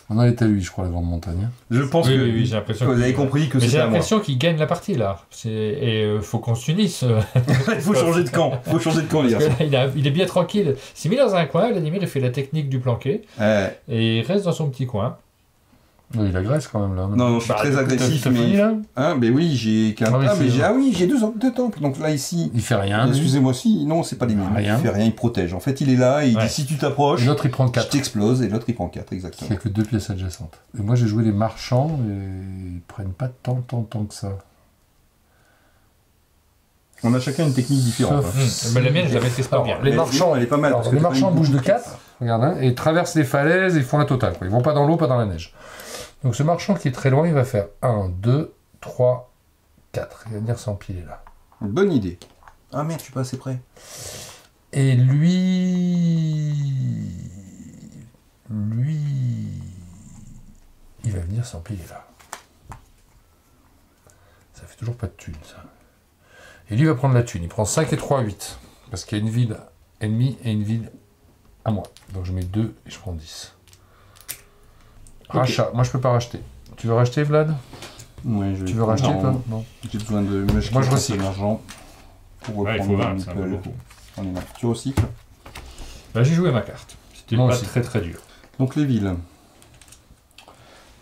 On en est à lui, je crois, la grande montagne. Je pense Oui, que oui, j'ai l'impression vous que- avez compris que Mais j'ai c'était à moi. l'impression qu'il gagne la partie là. Et faut qu'on s'unisse. Il faut changer de camp. Il faut changer de camp, les Parce gars. que là, il est bien tranquille. Il s'est mis dans un coin, Vladimir, il fait la technique du planqué. Et il reste dans son petit coin. Oui, il agresse quand même là. Non, je suis très agressif, T'as fini mais... là? Hein, mais oui, j'ai qu'un... Ah oui, Ah, mais c'est- j'ai deux temples. Donc là, ici... Il fait rien. lui. Excusez-moi aussi, non, c'est pas les miens. Rien. Il fait rien, il protège. En fait, il est là, et il Ouais. dit si tu t'approches, Et l'autre il prend je 4. t'explose, et l'autre il prend 4, Il exactement. n'y a que 2 pièces adjacentes. Et moi j'ai joué les marchands et ils prennent pas tant que ça. On a chacun une technique différente. Sauf- hein. Mais la mienne, je la maîtrise pas Alors, bien. les Mais marchands, elle est pas mal. Alors, parce que les t'as pas marchands une bougent de boucle. 4, regarde, hein, et ils traversent les falaises et ils font la totale. Quoi. Ils vont pas dans l'eau, pas dans la neige. Donc ce marchand qui est très loin, il va faire 1, 2, 3, 4. Il va venir s'empiler là. Bonne idée. Ah merde, je suis pas assez près. Et lui, il va venir s'empiler là. Ça fait toujours pas de thune, ça. Et lui va prendre la thune. Il prend 5 et 3, 8. Parce qu'il y a une ville ennemie et une ville à moi. Donc je mets 2 et je prends 10. Rachat. Moi je peux pas racheter. Tu veux racheter, Vlad? Ouais, Tu veux racheter, Non, toi? Non. J'ai besoin de... Moi, je recycle. l'argent pour Ouais, il reprendre faut mon 20, ça va meeple. beaucoup. On est là. Tu recycles. Bah, j'ai joué ma carte. C'était Moi pas aussi. très très dur. Donc les villes.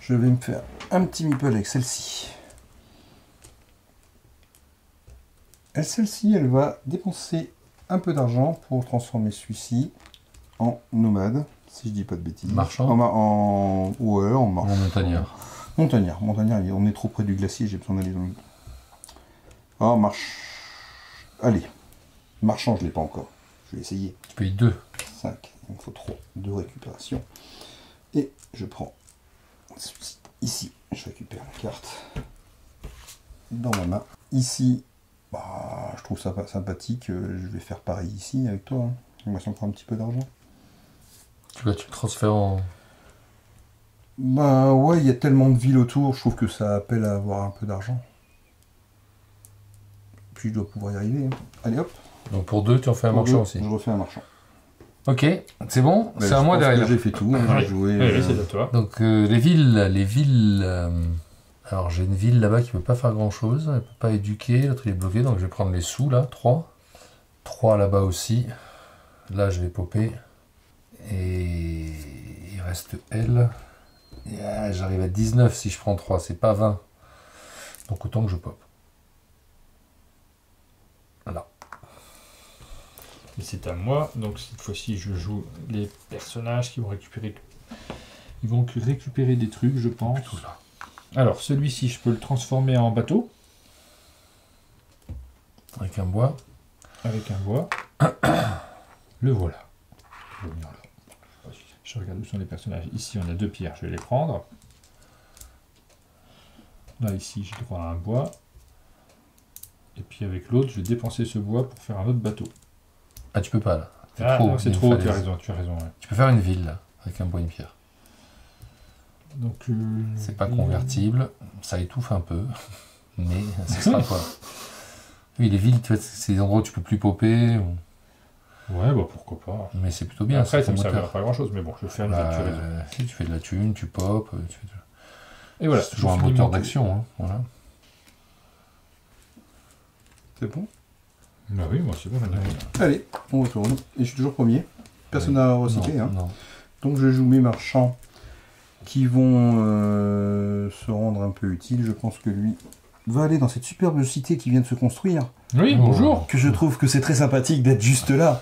Je vais me faire un petit meeple avec celle-ci. Et celle-ci, elle va dépenser un peu d'argent pour transformer celui-ci en nomade, si je dis pas de bêtises. Marchand. Ouais, en marche. Mon montagnard. Montagnard, on est trop près du glacier, j'ai besoin d'aller dans le... Oh, marche... Allez, marchand, je l'ai pas encore. Je vais essayer. Tu payes 2. 5, il me faut 3 de récupération. Et je prends celui-ci. Ici, je récupère la carte dans ma main. Ici, bah, je trouve ça sympathique. Je vais faire pareil ici avec toi. Hein. Il me reste encore un petit peu d'argent. Tu le transfères en... Bah ouais, il y a tellement de villes autour, je trouve que ça appelle à avoir un peu d'argent. Puis je dois pouvoir y arriver. Hein. Allez hop. Donc pour 2, tu en fais un marchand aussi. Je refais un marchand. Ok, c'est bon, c'est à moi derrière. J'ai fait tout, hein, j'ai joué. Oui, c'est à toi. Donc les villes. Alors j'ai une ville là-bas qui peut pas faire grand chose, elle peut pas éduquer, l'autre il est bloqué, donc je vais prendre les sous là, 3. 3 là-bas aussi. Là je vais popper. Et il reste elle. J'arrive à 19 si je prends 3, c'est pas 20. Donc autant que je pop. Voilà. Et c'est à moi, donc cette fois-ci je joue les personnages qui vont récupérer. Ils vont récupérer des trucs, je pense. Tout là. Alors celui-ci, je peux le transformer en bateau. Avec un bois. Avec un bois. Le voilà. Je vais venir là. Je regarde où sont les personnages. Ici, on a 2 pierres, je vais les prendre. Là, ici, j'ai droit à un bois. Et puis avec l'autre, je vais dépenser ce bois pour faire un autre bateau. Ah, tu peux pas là. C'est trop, tu as raison. Ouais. Tu peux faire une ville là, avec un bois et une pierre. Donc, c'est pas convertible, ça étouffe un peu, mais ce sera quoi. Oui, les villes, tu vois, c'est des endroits où tu peux plus popper. Ouais, bah pourquoi pas. Mais c'est plutôt bien. Après, ça me servira pas à grand chose, mais bon, je vais faire une ville. Si tu fais de la thune, tu popes. Et voilà. C'est toujours un moteur d'action. Hein, voilà. C'est bon? Bah oui, moi c'est bon. Allez, on retourne. Et je suis toujours premier. Personne n'a recyclé. Non, hein. non. Donc je joue mes marchands qui vont se rendre un peu utiles. Je pense que lui va aller dans cette superbe cité qui vient de se construire. Oui, bonjour. Que je trouve que c'est très sympathique d'être juste là.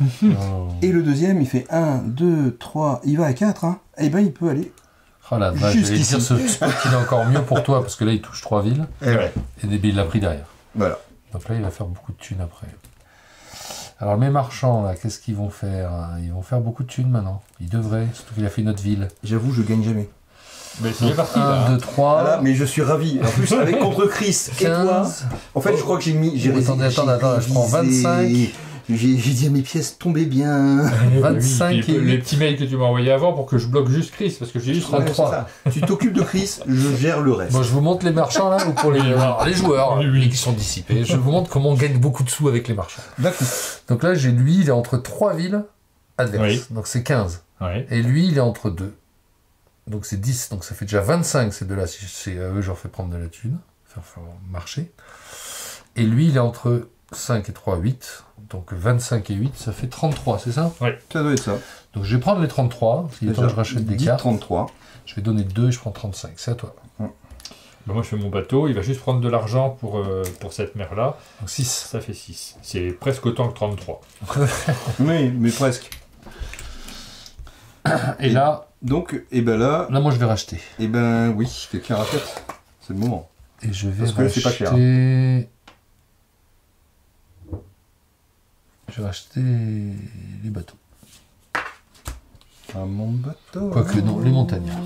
Et le deuxième, il fait 1, 2, 3, il va à 4. Hein. Et ben il peut aller. Oh la vache, j'allais dire ce spot qu'il est encore mieux pour toi, parce que là il touche 3 villes. Et des billes l'a pris derrière. Voilà. Donc là il va faire beaucoup de thunes après. Alors mes marchands là, qu'est-ce qu'ils vont faire? Ils vont faire beaucoup de thunes maintenant. Ils devraient, surtout qu'il a fait une autre ville. J'avoue, je gagne jamais. Mais c'est parti là. 1, 2, 3. Voilà, mais je suis ravi. En plus, avec contre Chris 15. et toi. En fait, je crois que j'ai mis. Attendez, je prends 25. J'ai dit à mes pièces, tombez bien. 25 et les petits mails que tu m'as envoyés avant pour que je bloque juste Chris, parce que j'ai juste 33. Tu t'occupes de Chris, je gère le reste. Bon, je vous montre les marchands là, ou pour les joueurs qui sont dissipés. Je vous montre comment on gagne beaucoup de sous avec les marchands. D'accord. Donc là, j'ai lui, il est entre 3 villes adverses. Donc c'est 15. Et lui, il est entre 2. Donc c'est 10. Donc ça fait déjà 25 ces deux-là. Si c'est à eux, je leur fais prendre de la thune, faire marcher. Et lui, il est entre 5 et 3, 8. Donc 25 et 8, ça fait 33, c'est ça? Oui, ça doit être ça. Donc je vais prendre les 33, il est temps que je rachète des cartes. 33. Je vais donner 2 et je prends 35, c'est à toi. Bah moi je fais mon bateau, il va juste prendre de l'argent pour cette mer-là. Donc 6. Ça fait 6. C'est presque autant que 33. Oui, mais presque. Et là... Donc, et ben là... Là moi je vais racheter. Et ben oui, quelqu'un rachète. C'est le moment. Et je vais Parce que racheter... c'est pas cher. Je vais racheter les bateaux. Ah, mon bateau. Quoique non, les montagnards.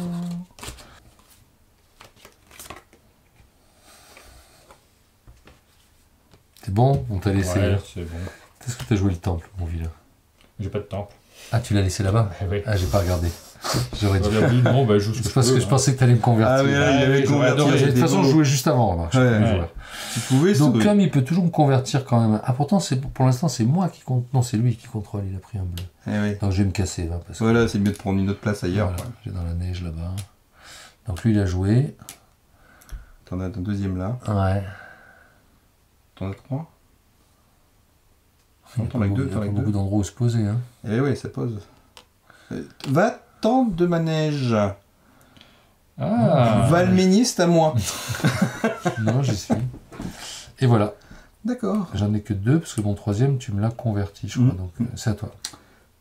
C'est bon? On t'a laissé... Ouais, c'est bon. Est-ce que t'as joué le temple, mon vilain? J'ai pas de temple. Ah, tu l'as laissé là-bas? Oui. Ah, j'ai pas regardé. J'aurais dit. Non, bah, joue c'est parce que je pensais que t'allais me convertir. Ah, mais là, il avait converti. De toute façon, je jouais juste avant. Remarque. Ouais. Tu pouvais. Donc, comme il peut toujours me convertir quand même. Ah, pourtant, pour l'instant, c'est moi qui compte. Non, c'est lui qui contrôle. Il a pris un bleu. Oui. Donc, je vais me casser là. Parce que... Voilà, c'est mieux de prendre une autre place ailleurs. Voilà, j'ai dans la neige là-bas. Donc, lui, il a joué. T'en as un deuxième là. Ouais. T'en as 3. Il y a pas beaucoup d'endroits où se poser. Hein. Eh oui, ça pose. Va-t'en de ma neige. Ah. Valménier, c'est à moi. Non, j'y suis. Et voilà. D'accord. J'en ai que 2 parce que mon troisième, tu me l'as converti, je crois. Donc, c'est à toi.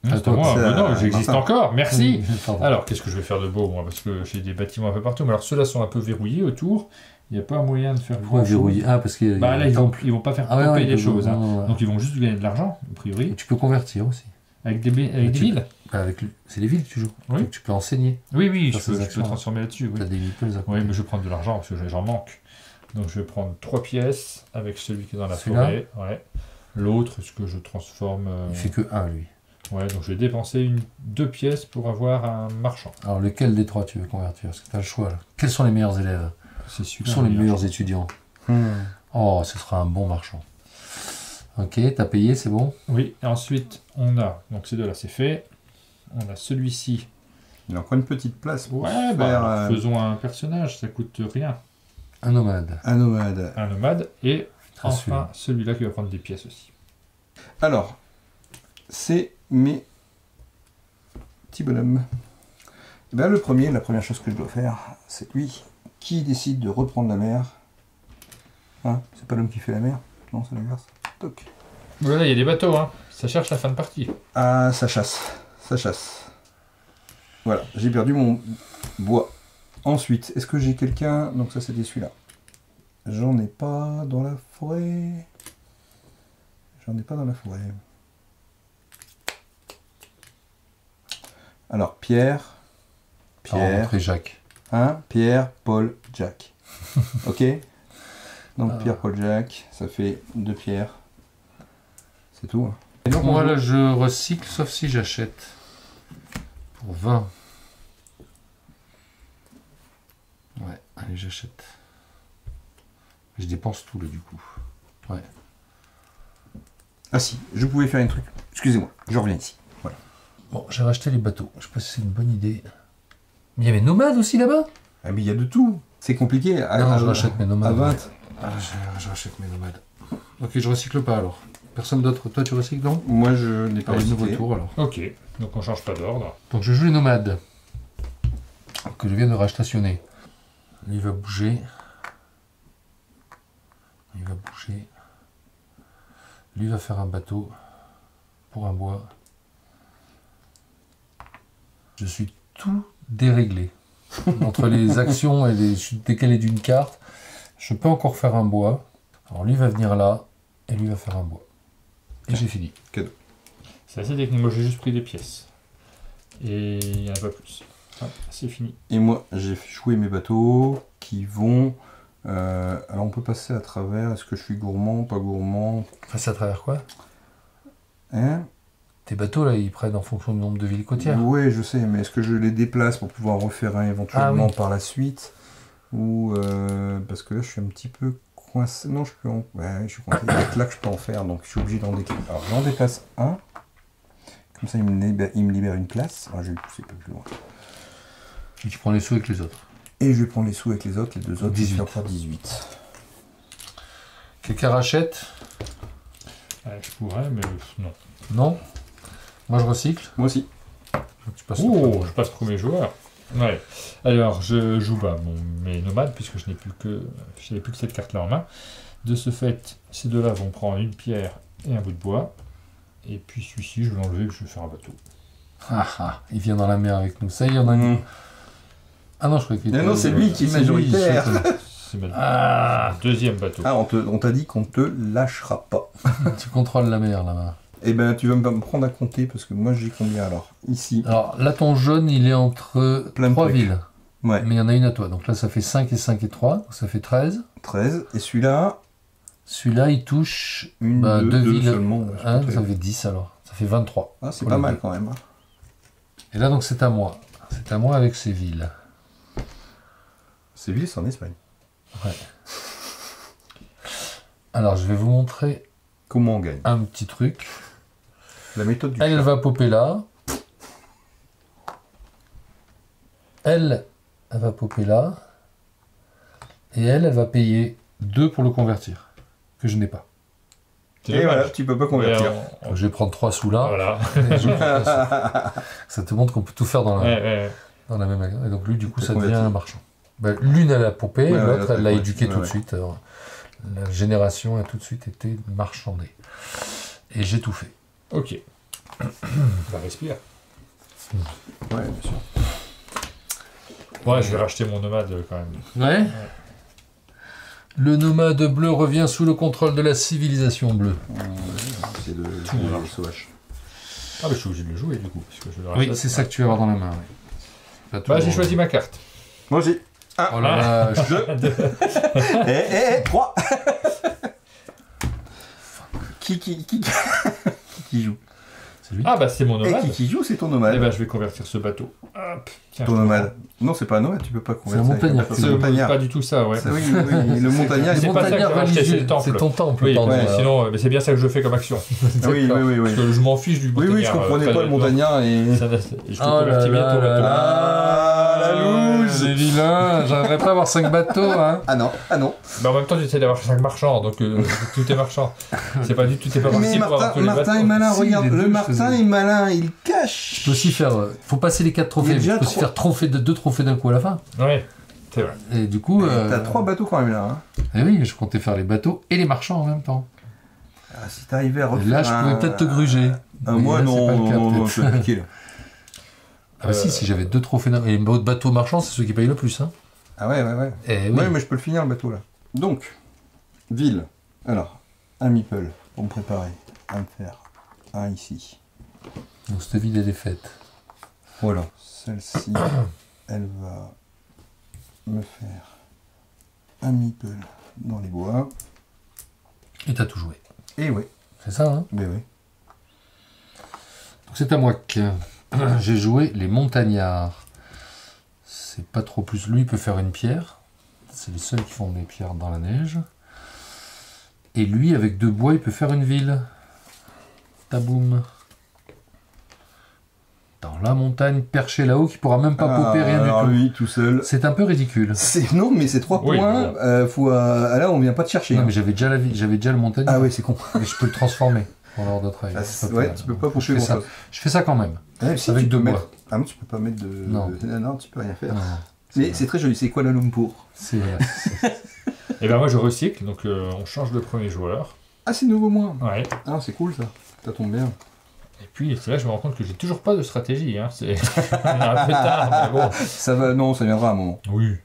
C'est à moi. Ça, non, j'existe encore. Merci. Pardon. Alors, qu'est-ce que je vais faire de beau, moi? Parce que j'ai des bâtiments un peu partout. Mais alors, ceux-là sont un peu verrouillés autour. Il n'y a pas moyen de faire Pourquoi verrouiller? Ah, parce qu'il y a... Bah là, ils vont pas faire popper les choses. Ouais. Donc, ils vont juste gagner de l'argent, a priori. Et tu peux convertir aussi. Avec des villes. C'est les villes que tu joues. Oui. Donc tu peux enseigner. Oui, Faire je peux transformer là-dessus. Tu as Oui. des meeples à côté. Oui, mais je vais prendre de l'argent parce que j'en manque. Donc, je vais prendre 3 pièces avec celui qui est dans la Celui-là forêt. Ouais. L'autre, ce que je transforme... Il fait que 1, lui. Ouais, donc je vais dépenser 2 pièces pour avoir un marchand. Alors, lequel des 3 tu veux convertir? Parce que tu as le choix. Là. Quels sont les meilleurs élèves? C'est Quels sont les meilleurs étudiants? Oh, ce sera un bon marchand. Ok, t'as payé, c'est bon? Oui, et ensuite, on a, donc ces deux-là, c'est fait. On a celui-ci. Il a encore une petite place pour Ouais, faire... faisons un personnage, ça coûte rien. Un nomade. Un nomade. Un nomade, et enfin, celui-là qui va prendre des pièces aussi. Alors, c'est mes petits bonhommes. Eh ben, la première chose que je dois faire, c'est lui qui décide de reprendre la mer. Hein, c'est pas l'homme qui fait la mer? Non, c'est l'inverse. Toc. Voilà, il y a des bateaux, hein. Ça cherche la fin de partie. Ah, ça chasse. Ça chasse. Voilà, j'ai perdu mon bois. Ensuite, est-ce que j'ai quelqu'un... Donc ça, c'était celui-là. J'en ai pas dans la forêt. J'en ai pas dans la forêt. Alors, Pierre... Rencontrer Jacques. Hein, Pierre, Paul, Jack. Ok. Donc Pierre, Paul, Jack, ça fait 2 pierres. C'est tout. Hein. Et donc moi là je recycle sauf si j'achète. Pour 20. Ouais, allez j'achète. Je dépense tout là du coup. Ouais. Ah si, je pouvais faire un truc. Excusez-moi, je reviens ici. Voilà. Bon, j'ai racheté les bateaux. Je sais pas si c'est une bonne idée. Mais il y avait nomades aussi là-bas? Ah mais il y a de tout. C'est compliqué. Non, je rachète mes nomades. À 20. Ah, je rachète mes nomades. Ok, je recycle pas alors. Personne d'autre. Toi tu recycles non? Moi je n'ai pas Allez, nouveau recyclé. tour alors. Ok, donc on change pas d'ordre. Donc je joue les nomades. Que je viens de rastationner. Lui il va bouger. Il va bouger. Lui va faire un bateau. Pour un bois. Je suis tout déréglé. Entre les actions et les... Je suis décalé d'une carte. Je peux encore faire un bois. Alors lui va venir là. Et lui va faire un bois. Et j'ai fini. Cadeau. C'est assez technique, moi j'ai juste pris des pièces. Et il n'y en a pas plus. Ah, c'est fini. Et moi j'ai joué mes bateaux qui vont... alors on peut passer à travers. Est-ce que je suis gourmand, pas gourmand? Passer à travers quoi? Hein? Tes bateaux là ils prennent en fonction du nombre de villes côtières. Oui, je sais, mais est-ce que je les déplace pour pouvoir refaire un éventuellement par la suite? Ou parce que là je suis un petit peu coincé. Non, je peux en... Ouais, je suis coincé. C'est là que je peux en faire, donc je suis obligé d'en décaler. Alors j'en déplace un. Comme ça il me libère une place. Alors, je vais le pousser un peu plus loin. Et tu prends les sous avec les autres. Et je vais prendre les sous avec les autres, les deux autres. 18. Encore 18. Quelqu'un rachète? Je pourrais, mais non. Non? Moi je recycle. Moi aussi. Tu passes Oh, je passe premier joueur. Ouais. Alors, je joue mes nomades, puisque je n'ai plus que cette carte-là en main. De ce fait, ces deux-là vont prendre une pierre et un bout de bois. Et puis celui-ci, je vais l'enlever et je vais faire un bateau. Ah ah, il vient dans la mer avec nous. Ça y est, on a une... Ah non, je croyais qu'il était... Non, c'est lui qui est majoritaire. C'est ma deuxième bateau. Ah, on t'a dit qu'on te lâchera pas. Tu contrôles la mer là-bas. Eh ben, tu vas me prendre à compter, parce que moi j'ai combien alors? Ici. Alors là, ton jaune, il est entre Plein de 3 trucs. villes. Ouais. Mais il y en a une à toi. Donc là, ça fait 5 et 5 et 3. Donc ça fait 13. 13. Et celui-là, Celui-là, il touche une, deux deux villes. seulement. Ouais, Hein, c'est ça fait 10 alors. Ça fait 23. Ah, c'est Pour pas les mal deux. quand même. Et là, donc, c'est à moi. C'est à moi avec ces villes. Séville, c'est en Espagne. Ouais. Alors, je vais vous montrer Comment on gagne? un petit truc. La méthode du Elle chat. va popper là. Elle va popper là. Et elle va payer 2 pour le convertir. Que je n'ai pas. C'est Et dommage. voilà, tu peux pas convertir. Donc, je vais prendre 3 sous là. Voilà. Et je prends 3 sous. Ça te montre qu'on peut tout faire dans la, Ouais. dans la même... Et donc lui, du coup, peut ça devient convertir. un marchand. Ben, l'une, elle a popé. Ouais, L'autre, l'autre, elle l'a ouais. éduqué Ouais, tout de ouais. suite. Alors, la génération a tout de suite été marchandée. Et j'ai tout fait. Ok. Bah, respire. Ouais, bien sûr. Ouais, je vais racheter mon nomade quand même. Ouais. Le nomade bleu revient sous le contrôle de la civilisation bleue. C'est de marche. sauvage. Ah, mais je suis obligé de le jouer du coup. Parce que je le Oui, rachète. c'est ça que tu vas avoir dans la main. Oui. Bah, j'ai choisi ma carte. Moi aussi. Oh là là, 3. Qui joue? C'est lui. Ah bah c'est mon Et nomade. qui joue, c'est ton nomade. Eh ben je vais convertir ce bateau. Hop, tiens, Ton je te nomade. Non, c'est pas un nomade, tu peux pas convertir. C'est un montagnard. C'est un montagnard. Pas du tout ça, ouais. Oui, oui, le montagnard. C'est pas ça que j'ai racheté, c'est le temple. C'est ton temple. Oui, pardon. mais sinon, mais c'est bien ça que je fais comme action. Oui. Parce que je m'en fiche du Oui, montagnard. oui, je comprenais pas le montagnard et... Je te convertis bientôt, bateau. Ah, la loose. C'est vilain, j'aimerais pas avoir 5 bateaux, hein. Ah non. Mais en même temps, j'essaie d'avoir 5 marchands, donc tout est marchand. C'est pas du tout, t'es pas parti Mais pour avoir tous les bateaux. Martin est malin, Si, regarde, les deux, le je Martin faisais. est malin, il cache. Je peux aussi faire. Faut passer les 4 trophées. Il y a déjà Je peux aussi trois- faire 2 trophées d'un coup à la fin. Ouais, c'est vrai. Et du coup. T'as 3 bateaux quand même là. Hein. Eh oui, je comptais faire les bateaux et les marchands en même temps. Ah, si t'arrivais à Et refaire là, je pouvais peut-être te gruger. moi Mais là, c'est pas le cas, non, peut-être. je vais piquer là. Ah bah si j'avais 2 trophées d'un. Et les bateaux marchands, c'est ceux qui payent le plus, hein. Ah ouais. Eh oui. Ouais, mais je peux le finir le bateau là. Donc, ville. Alors, un meeple pour me préparer. Un me faire. Un ici. Donc cette ville, elle est faite. Voilà. Celle-ci, elle va me faire un meeple dans les bois. Et t'as tout joué. Et oui, C'est ça, hein. mais oui. Donc c'est à moi que j'ai joué les montagnards. C'est pas trop plus. Lui, il peut faire une pierre. C'est les seuls qui font des pierres dans la neige. Et lui, avec 2 bois, il peut faire une ville. Taboum. Dans la montagne, perché là-haut, qui pourra même pas popper rien alors du tout. lui, tout seul. C'est un peu ridicule. Non, mais c'est 3 Oui, points. Là, on vient pas te chercher. Non, hein. mais j'avais déjà la ville, j'avais déjà le montagnard. Ah ouais, c'est con. Et je peux le transformer en ordre de travail. Ah, C'est pas ouais, grave. tu peux pas Je pousser fais ça. grand-chose. Je fais ça quand même. Ouais, si, Avec tu 2 peux bois. mettre- Ah non, tu peux pas mettre de... Non. Non, tu peux rien faire. Non, Mais c'est très joli, c'est Kuala Lumpur. c'est Et ben moi je recycle, donc on change de premier joueur. Ah, c'est nouveau moins. Ouais. Ah, c'est cool ça. Ça tombe bien. Et puis c'est là que je me rends compte que j'ai toujours pas de stratégie. Hein. C'est un peu tard, mais bon. Ça va, non, ça viendra à un moment. Oui.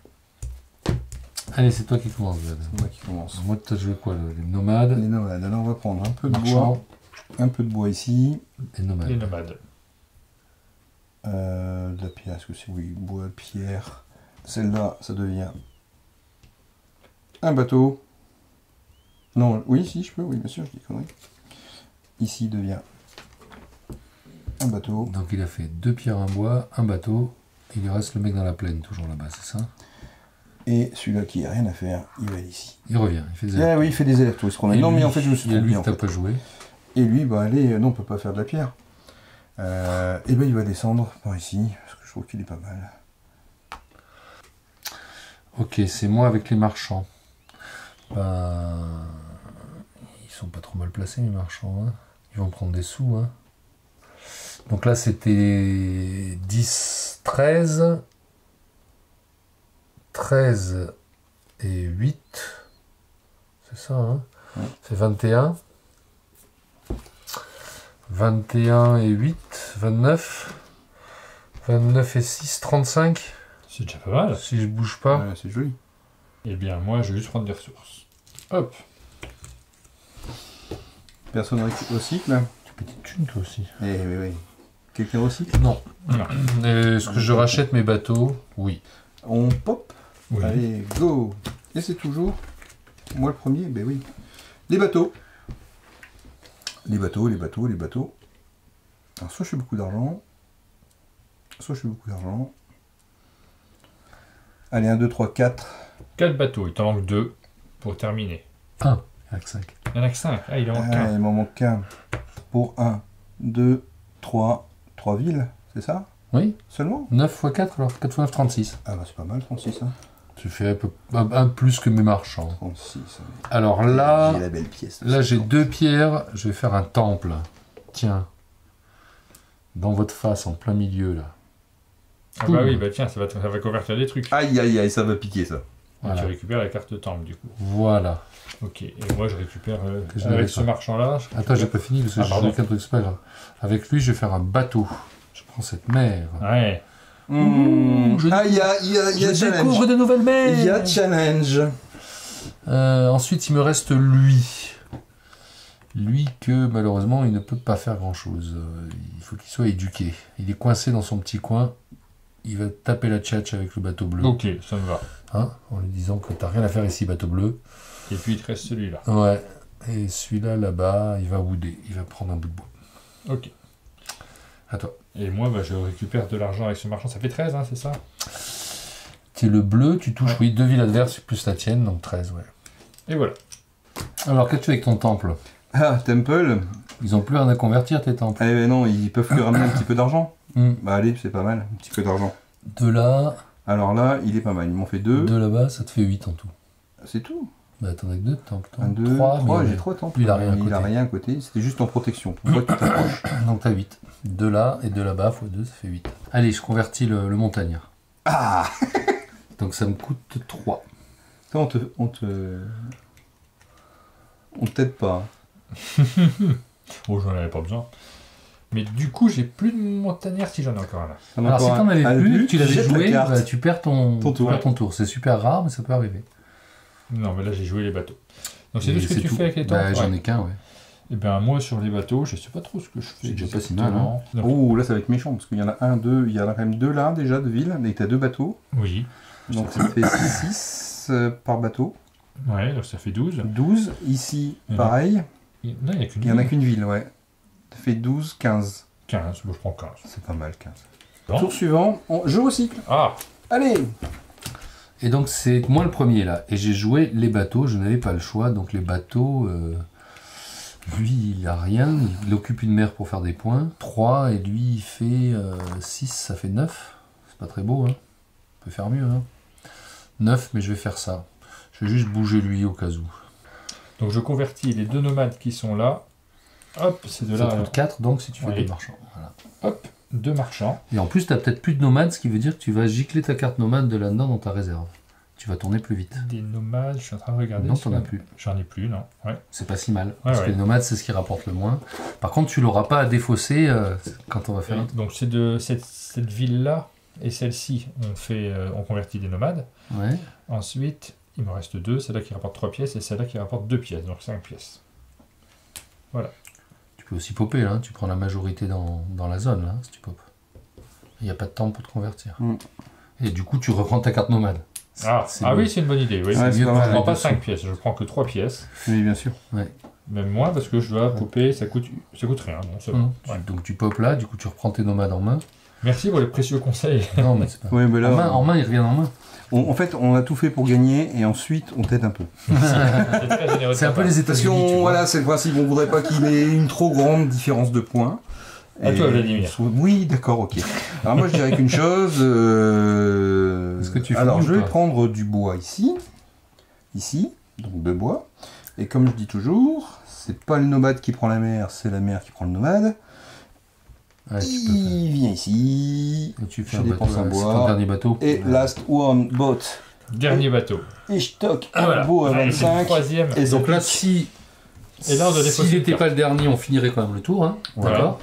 Allez, c'est toi qui commence, Vlad. C'est moi qui commence. Moi, tu as joué quoi, les nomades, Les nomades, alors on va prendre un peu de bois. marchands, Un peu de bois ici. les nomades. Les nomades. De la pierre, est-ce que c'est... Oui, bois, pierre. Celle-là, ça devient... un bateau. Non, oui, si, je peux, oui, bien sûr, je dis conneries. Ici devient... un bateau. Donc il a fait 2 pierres, un bois, un bateau. Il lui reste le mec dans la plaine, toujours là-bas, c'est ça? Et celui-là qui n'a rien à faire, il va aller ici. Il revient, il fait des Ah oui, il fait des allers-retours. Et Non, lui, mais en fait, je me suis il y a trompé. lui en que t'as fait. pas joué. Et lui, bah allez, non, on peut pas faire de la pierre. Et ben il va descendre par ici, parce que je trouve qu'il est pas mal. Ok, c'est moi avec les marchands. Ben, ils sont pas trop mal placés, les marchands. Hein. Ils vont prendre des sous. Hein. Donc là, c'était 10, 13. 13 et 8. C'est ça, hein? Ouais. C'est 21. 21 et 8, 29. 29 et 6, 35. C'est déjà pas mal. Si je bouge pas. Ouais, c'est joli. Eh bien moi je vais juste prendre des ressources. Hop. Personne recycle. Petite thune, toi aussi. Eh oui, oui. Quelqu'un recycle? Non. Non. Est-ce que je rachète mes bateaux? Oui. On pop. Oui. Allez, go. Et c'est toujours... moi le premier, ben oui. Les bateaux. Les bateaux, les bateaux, les bateaux. Alors soit je fais beaucoup d'argent, soit je fais beaucoup d'argent. Allez, 1, 2, 3, 4. 4 bateaux, il t'en manque 2 pour terminer. 1 avec 5. Il y en a que 5. Ah, il en manque Ah, un. il m'en manque qu'un. Pour 1, 2, 3 villes, c'est ça? Oui. Seulement? 9 x 4, alors 4 x 9, 36. Ah bah c'est pas mal, 36, hein. Tu fais un plus que mes marchands. 36. Alors là, J'ai la belle pièce. là j'ai 2 pierres, je vais faire un temple. Tiens. Dans votre face, en plein milieu, là. Ah bah oui, bah tiens, ça va convertir des trucs. Aïe, aïe, aïe, ça va piquer, ça. Voilà. Tu récupères la carte temple du coup. Voilà. Ok, et moi je récupère Que je n'avais avec ce pas. marchand-là. Attends, j'ai pas fini parce que Ah, j'ai pardon. joué qu'un truc, c'est pas grave. Avec lui, je vais faire un bateau. Je prends cette mer. Ouais. Ah, il y a challenge. de nouvelles mers. Il y a challenge. Ensuite, il me reste lui. Lui que malheureusement, il ne peut pas faire grand-chose. Il faut qu'il soit éduqué. Il est coincé dans son petit coin. Il va taper la tchatch avec le bateau bleu. Ok, ça me va. Hein, en lui disant que t'as rien à faire ici, bateau bleu. Et puis il te reste celui-là. Ouais. Et celui-là, là-bas, il va wooder. Il va prendre un bout de bois. Ok. À toi. Et moi, bah, je récupère de l'argent avec ce marchand. Ça fait 13, hein, c'est ça? C'est le bleu, tu touches, oui, 2 villes adverses plus la tienne, donc 13, ouais. Et voilà. Alors, qu'as-tu avec ton temple? Ah, Temple. Ils ont plus rien à convertir, tes temples. Eh ben non, ils peuvent que ramener un petit peu d'argent. Bah allez, c'est pas mal, un petit peu d'argent. De là... Alors là, il est pas mal, ils m'ont fait 2. De là-bas, ça te fait 8 en tout. C'est tout. Bah t'en as que 2 de temples. 1, 2, 3, j'ai 3 temples. Lui, il a rien à Il côté. a rien à côté, c'était juste en protection. Pour moi, tout approche. Donc t'as 8. De là et de là-bas, x 2, ça fait 8. Allez, je convertis le montagnard. Ah. Donc ça me coûte 3. Ça, on t'aide pas. Oh, j'en avais pas besoin. Mais du coup, j'ai plus de montagnard si j'en ai encore un là. Alors si t'en avais plus, tu l'avais joué, bah, bah, tu perds ton tour. C'est super rare, mais ça peut arriver. Non, mais là, j'ai joué les bateaux. Donc c'est tout ce que tu fais avec les temples? Bah, j'en ai qu'un, ouais. Et ben moi, sur les bateaux, je sais pas trop ce que je fais. C'est déjà pas si mal, hein. Donc, Oh, là, ça va être méchant, parce qu'il y en a 1, 2, il y en a quand même 2 là, déjà, de villes, et t'as 2 bateaux. oui. Donc ça fait 6 par bateau. Ouais, donc ça fait 12. 12. Ici, pareil. Non, il n'y a qu'une Il n'y en a qu'une ville, ouais. Ça fait 12, 15. 15, bon, je prends 15. C'est pas mal, 15. Bon. Tour suivant, je recycle. Ah, Allez. Et donc c'est moi le premier là. Et j'ai joué les bateaux, je n'avais pas le choix. Donc les bateaux, lui il a rien, il occupe une mer pour faire des points. 3 et lui il fait 6, ça fait 9. C'est pas très beau, hein. On peut faire mieux, hein. 9, mais je vais faire ça. Je vais juste bouger lui au cas où. donc je convertis les 2 nomades qui sont là. Hop, c'est de là. Ça coûte 4 donc si tu fais Oui. des marchands. Voilà. Hop, 2 marchands. Et en plus, tu n'as peut-être plus de nomades, ce qui veut dire que tu vas gicler ta carte nomade de là-dedans dans ta réserve. Tu vas tourner plus vite. Des nomades, je suis en train de regarder. Non, t'en as plus. J'en ai plus, non. Ouais. C'est pas si mal. Parce ouais. que les nomades, c'est ce qui rapporte le moins. Par contre, tu l'auras pas à défausser quand on va faire. Donc c'est de cette ville-là et celle-ci, on convertit des nomades. Ouais. Ensuite, il me reste 2, celle-là qui rapporte 3 pièces et celle-là qui rapporte 2 pièces, donc 5 pièces. Voilà. Tu peux aussi popper, là. Tu prends la majorité dans la zone, là, si tu popes. Il n'y a pas de temps pour te convertir. Et du coup, tu reprends ta carte nomade. Oui, c'est une bonne idée. Oui. Ouais, Je ne pas mal, prends pas 5 pièces, je prends que 3 pièces. Oui, bien sûr. Ouais. Même moins parce que je dois popper, ça coûte rien. Non, c'est bon. Ouais. Donc tu popes là, du coup tu reprends tes nomades en main. Merci pour les précieux conseils. Non, mais c'est pas... Ouais, mais là, en main, ils reviennent en main. En fait, on a tout fait pour gagner et ensuite on t'aide un peu. C'est très généreux de C'est un ta peu part. les Parce États-Unis. que voilà, c'est le principe, on voudrait pas qu'il ait une trop grande différence de points. À toi, Vladimir. Oui, d'accord, ok. Alors moi je dirais qu'une chose. Est-ce que tu alors finis je ou vais pas prendre du bois ici, donc de bois. Et comme je dis toujours, c'est pas le nomade qui prend la mer, c'est la mer qui prend le nomade. Ouais, tu peux Il vient ici. faire. Et tu fais Je un bateau, dépense un c'est bois. ton dernier bateau. Et last one boat. Dernier bateau. Et je toque Voilà. un beau à Allez, c'est le 25. troisième. Et Donc là, si Et là, on doit défausser s'il une n'était carte. pas le dernier, on finirait quand même le tour. Hein. Voilà. D'accord.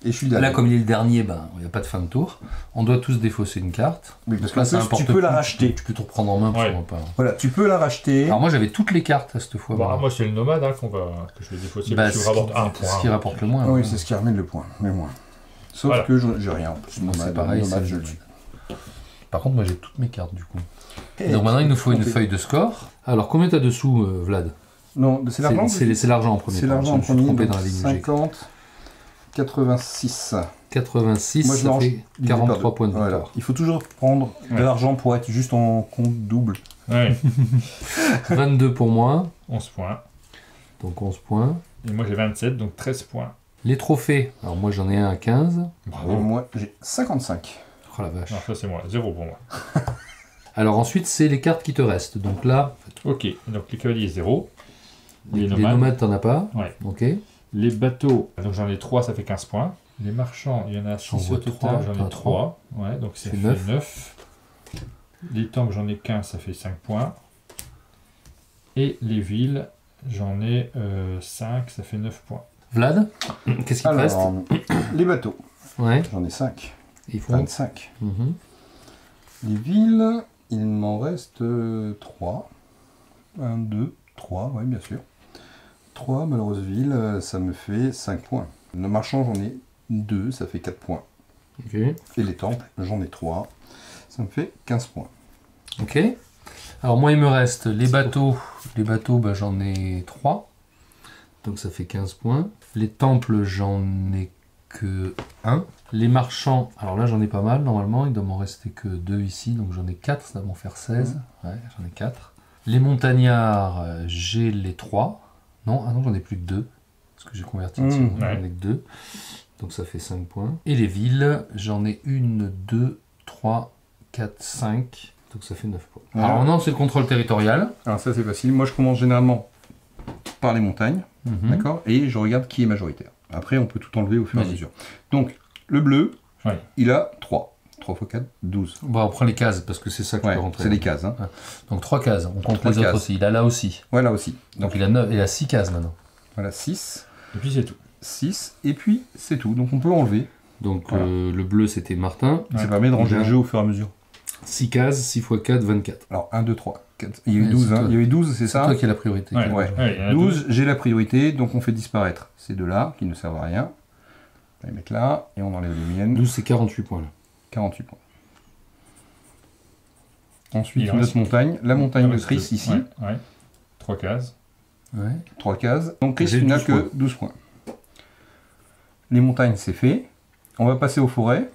Et je suis Là, d'accord. comme il est le dernier, ben, il n'y a pas de fin de tour. On doit tous défausser une carte. Oui, parce Là, que ça tu importe peux la plus. racheter. Tu peux te reprendre en main pour Ouais. pas. Voilà, tu peux la racheter. Alors moi, j'avais toutes les cartes à cette fois. Bon, moi. moi, c'est le nomade que je vais défausser Bah, parce qu'il ce rapporte qui- un point. Ce qui rapporte le moins. Oui, hein. c'est ce qui ramène le point, mais moins. Sauf Voilà. que j'ai rien en plus. Moi, c'est Nomade, pareil, nomade, c'est je le le tue. Par contre, moi, j'ai toutes mes cartes du coup. Et Donc maintenant, il nous faut une comptez. feuille de score. Alors, combien t'as dessous, Vlad? Non, c'est l'argent. C'est l'argent en premier. C'est l'argent en Je me suis premier. trompé donc dans la ligne. 50, 86. 86, Moi, je ça mange fait 43 points de victoire. Voilà. Il faut toujours prendre de Ouais. l'argent pour être juste en compte double. Ouais. 22 pour moi, 11 points. donc 11 points. Et moi, j'ai 27, donc 13 points. Les trophées, alors moi j'en ai un à 15. Et Bravo. moi, j'ai 55. Oh la vache. Non, ça, c'est moi. 0 pour moi. Alors ensuite, c'est les cartes qui te restent. Donc là, Ok. Donc, les cavaliers, 0. Les les nomades. nomades, t'en as pas. Ouais. Ok. Les bateaux, donc j'en ai 3, ça fait 15 points. Les marchands, il y en a 6 vois au total, trois, j'en t'en ai as 3. Ouais, donc ça fait fait 9. Les temples, j'en ai 15, ça fait 5 points. Et les villes, j'en ai 5, ça fait 9 points. Vlad, qu'est-ce qu'il te reste? Alors, les bateaux, Ouais. j'en ai 5. Ils font. 25. Mhm. Les villes, il m'en reste 3. 1, 2, 3, oui, bien sûr. 3 malheureuses villes, ça me fait 5 points. Le marchand, j'en ai 2, ça fait 4 points. Ok. Et les temples, j'en ai 3, ça me fait 15 points. Ok. Alors moi, il me reste les bateaux. Les bateaux, bah, j'en ai 3. Donc ça fait 15 points. Les temples, j'en ai que 1. Les marchands, alors là j'en ai pas mal normalement, il doit m'en rester que 2 ici, donc j'en ai 4, ça va m'en faire 16. Ouais, j'en ai 4. Les montagnards, j'ai les 3. Non, ah non, j'en ai plus que 2. Parce que j'ai converti ici, j'en ai que 2. Donc ça fait 5 points. Et les villes, j'en ai 1, 2, 3, 4, 5. Donc ça fait 9 points. Alors non, c'est le contrôle territorial. Alors ça c'est facile. Moi je commence généralement par les montagnes. D'accord. Et je regarde qui est majoritaire. Après on peut tout enlever au fur et à mesure. Donc le bleu, il a 3. 3 x 4, 12. Bon, on prend les cases parce que c'est ça que peut rentrer. C'est les cases. Hein. Donc 3 cases. On compte les autres aussi. Il a là aussi. Ouais, là aussi. Donc il a 6 cases maintenant. Voilà, 6. Et puis c'est tout. 6. Et puis c'est tout. Donc on peut enlever. Donc le bleu c'était Martin. Ça permet de ranger le jeu au fur et à mesure. 6 cases, 6 x 4, 24. Alors 1, 2, 3, 4. Il y a eu 12, hein. Il y a eu 12, c'est ça? C'est toi qui as la priorité. Ouais. 12, j'ai la priorité, donc on fait disparaître ces deux-là, qui ne servent à rien. On va les mettre là, et on enlève les miennes. 12, c'est 48 points là. 48 points. Ensuite, notre montagne. La montagne de Chris, ici. 3 cases. 3 cases. Donc Chris, tu n'as que 12 points. Les montagnes, c'est fait. On va passer aux forêts.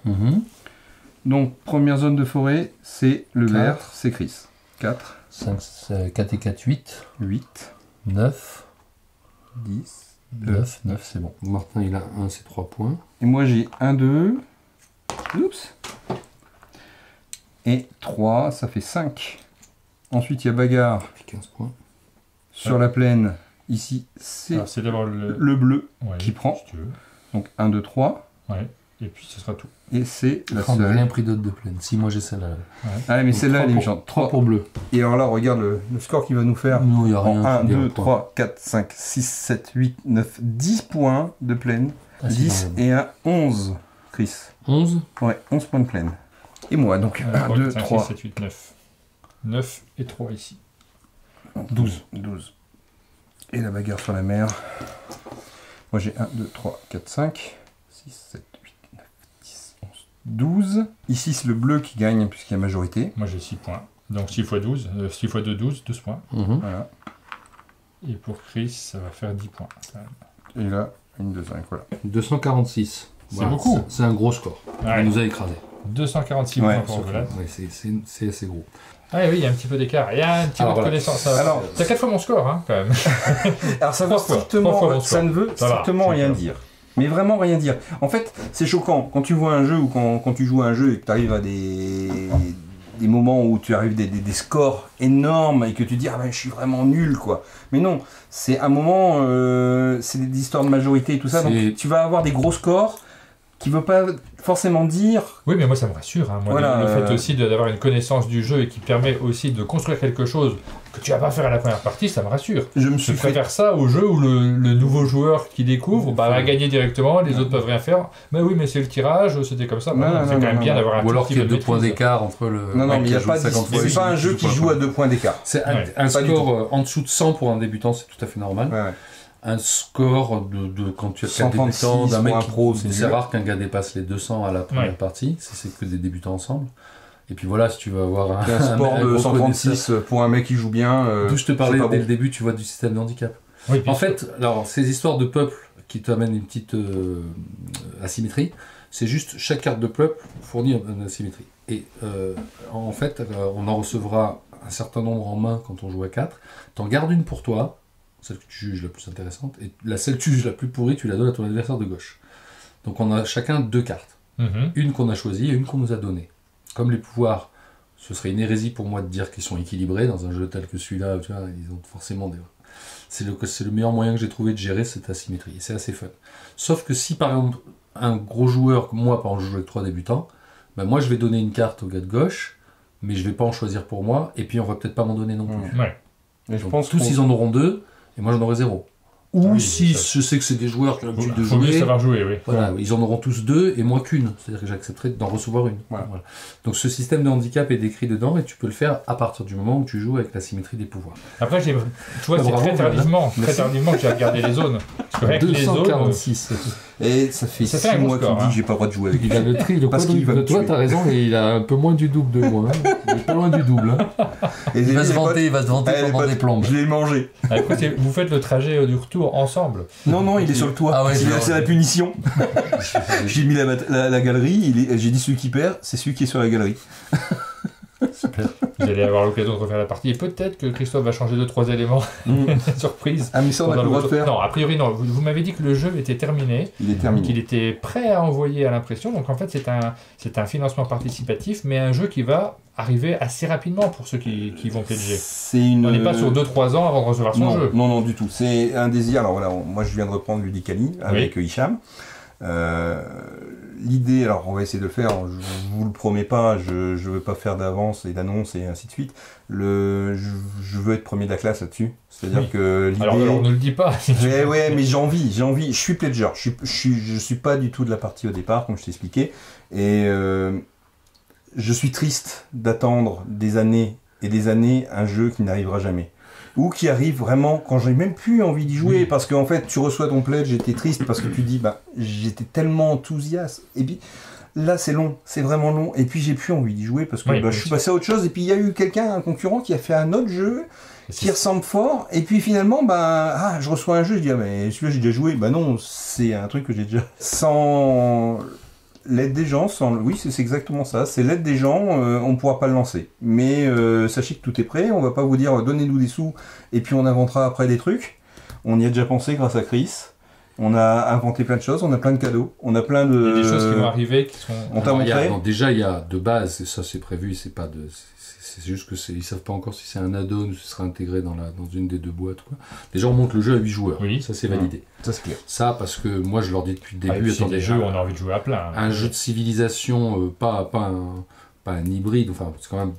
Donc, première zone de forêt, c'est le vert, c'est Chris. 4. 4 et 4, 8. 8. 9. 10. 9, c'est bon. Martin, il a 1, c'est 3 points. Et moi, j'ai 1, 2. Oups. Et 3, ça fait 5. Ensuite, il y a bagarre. Ça fait 15 points. Sur la plaine, ici, c'est d'abord le bleu qui prend. Si tu veux. Donc 1, 2, 3. Ouais. Et puis ce sera tout. Et c'est la on n'a seule. rien pris d'autre de plaine. Si, moi j'ai celle-là. Ah, mais celle-là, elle est méchante. 3 pour bleu. Et alors là, regarde le score qu'il va nous faire. Non, il n'y a rien. 1, 2, 3, 4, 5, 6, 7, 8, 9, 10 points de plaine. 10 et un 11, Chris. 11 Ouais, 11 points de plaine. Et moi, donc 1, 2, 3. 6, 7, 8, 9. 9 et 3 ici. 12. Et la bagarre sur la mer. Moi j'ai 1, 2, 3, 4, 5, 6, 7, 8, 9, 10, 11, 12. Ici c'est le bleu qui gagne puisqu'il y a majorité. Moi j'ai 6 points. Donc 6 x 12, 6 x 2, 12, 12 points. Voilà. Et pour Chris, ça va faire 10 points. Et là, une 2, 5, voilà. 246. C'est beaucoup. C'est un gros score. Ouais. Il nous a écrasé. 246 points pour Vlad. Ouais, c'est assez gros. Ah oui, il y a un petit peu d'écart. Il y a un petit peu de connaissance. Alors, t'as 4 fois mon score, hein, quand même. Alors ça veut strictement, ça ne veut strictement rien dire. Mais vraiment rien dire. En fait, c'est choquant. Quand tu vois un jeu ou quand tu joues à un jeu et que tu arrives à des moments où tu arrives des scores énormes et que tu dis « Ah ben, je suis vraiment nul, quoi ». Mais non, c'est un moment, c'est des histoires de majorité et tout ça. Donc tu vas avoir des gros scores qui ne veut pas forcément dire... Oui, mais moi ça me rassure. Hein. Moi, voilà, le fait aussi d'avoir une connaissance du jeu et qui permet aussi de construire quelque chose que tu vas pas faire à la première partie, ça me rassure. Je préfère ça au jeu où le nouveau joueur qui découvre va gagner directement, les autres peuvent rien faire. Mais oui, mais c'est le tirage, c'était comme ça. C'est quand même bien d'avoir un ou alors qu'il y a 2 points d'écart entre le... Non, mais il n'y a pas... C'est pas un jeu qui joue à 2 points d'écart. C'est un score en dessous de 100 pour un débutant, c'est tout à fait normal. Un score de quand tu as 4 débutants d'un mec pro, c'est rare qu'un gars dépasse les 200 à la première partie, si c'est que des débutants ensemble. Et puis voilà, si tu veux avoir un sport de 136 pour un mec qui joue bien. D'où je te parlais dès le début, tu vois, du système de handicap. Oui, en fait, alors ces histoires de peuple qui t'amènent une petite asymétrie, c'est juste chaque carte de peuple fournit une asymétrie. Et en fait, on en recevra un certain nombre en main quand on joue à 4. T'en gardes une pour toi, celle que tu juges la plus intéressante, et celle que tu juges la plus pourrie, tu la donnes à ton adversaire de gauche. Donc on a chacun 2 cartes. Une qu'on a choisie et une qu'on nous a donnée. Comme les pouvoirs, ce serait une hérésie pour moi de dire qu'ils sont équilibrés dans un jeu tel que celui-là, tu vois, ils ont forcément des... C'est le meilleur moyen que j'ai trouvé de gérer cette asymétrie, et c'est assez fun. Sauf que si par exemple, un gros joueur comme moi, par exemple je joue avec 3 débutants, ben moi je vais donner une carte au gars de gauche, mais je vais pas en choisir pour moi, et puis on va peut-être pas m'en donner non plus. Ouais. Mais je pense tous ils en auront 2, et moi j'en aurai 0. Ou si je sais que c'est des joueurs qui ont l'habitude de jouer, savoir jouer, oui. Voilà, ils en auront tous 2 et moi qu'une. C'est-à-dire que j'accepterai d'en recevoir une. Voilà. Donc ce système de handicap est décrit dedans et tu peux le faire à partir du moment où tu joues avec la symétrie des pouvoirs. Après, tu vois, c'est très tardivement que j'ai regardé les zones. 246. Et ça fait 6 mois qu'il me dit que j'ai pas le droit de jouer avec lui. Il a le tri, le quadruple de toi, t'as raison, et il a un peu moins du double de moi. Hein. Il est pas loin du double. Hein. Et il va se vanter pendant des plombes. Je l'ai mangé. Ah, écoutez, vous faites le trajet du retour ensemble. Non, il est sur le toit. Ah ouais, c'est la punition. J'ai mis la galerie, j'ai dit celui qui perd, c'est celui qui est sur la galerie. Super. Vous allez avoir l'occasion de refaire la partie et peut-être que Christophe va changer 2-3 éléments. Surprise. Ah mais ça on a le droit de faire. Non, a priori non. Vous m'avez dit que le jeu était terminé. Il est terminé. Qu'il était prêt à envoyer à l'impression. Donc en fait c'est un financement participatif, mais un jeu qui va arriver assez rapidement pour ceux qui vont pledger. On n'est pas sur 2-3 ans avant de recevoir son jeu. Non, du tout. C'est un désir. Alors voilà, moi je viens de reprendre Ludicali avec Hicham. L'idée, alors on va essayer de le faire, je vous le promets pas, je veux pas faire d'avance et d'annonce et ainsi de suite. Je veux être premier de la classe là-dessus. C'est-à-dire que l'idée... Alors ne le dis pas. Ouais, mais j'ai envie. Je suis pledger. Je suis pas du tout de la partie au départ, comme je t'ai expliqué. Et je suis triste d'attendre des années et des années un jeu qui n'arrivera jamais. Ou qui arrive vraiment quand j'ai même plus envie d'y jouer, parce qu'en fait tu reçois ton pledge, j'étais triste parce que tu dis j'étais tellement enthousiaste, et puis là c'est long, c'est vraiment long, et puis j'ai plus envie d'y jouer parce que je suis passé à autre chose, et puis il y a eu un concurrent qui a fait un autre jeu qui ressemble fort, et puis finalement je reçois un jeu, je dis mais celui-là j'ai déjà joué, non, c'est un truc que j'ai déjà sans l'aide des gens, oui c'est exactement ça, c'est l'aide des gens, on ne pourra pas le lancer. Mais sachez que tout est prêt, on va pas vous dire donnez-nous des sous et puis on inventera après des trucs. On y a déjà pensé grâce à Chris, on a inventé plein de choses, on a plein de cadeaux, on a plein de... Il y a des choses qui vont arriver qui sont... On t'a montré ? Déjà il y a de base, et ça c'est prévu, c'est pas de... C'est juste que ils savent pas encore si c'est un add-on ou si ce sera intégré dans une des deux boîtes. Quoi. Déjà, on monte le jeu à 8 joueurs. Oui. Ça, c'est validé. Ça, c'est clair. Ça, parce que moi, je leur dis depuis le début... Attendez, jeux, on a envie de jouer à plein. Un jeu de civilisation, pas un hybride, enfin, c'est quand même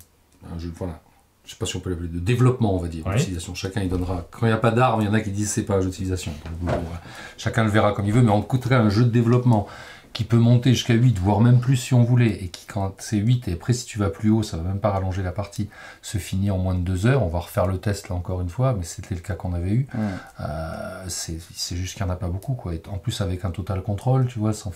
un jeu, voilà. Je sais pas si on peut l'appeler de développement, on va dire, de civilisation. Chacun, il donnera... Quand il n'y a pas d'armes, il y en a qui disent c'est pas un jeu de civilisation. Chacun le verra comme il veut, mais en tout cas, un jeu de développement qui peut monter jusqu'à 8, voire même plus si on voulait, et qui, quand c'est 8, et après si tu vas plus haut, ça va même pas rallonger la partie, se finit en moins de 2 heures. On va refaire le test là encore une fois, mais c'était le cas qu'on avait eu. C'est juste qu'il n'y en a pas beaucoup, quoi. Et en plus avec un total contrôle, tu vois, sans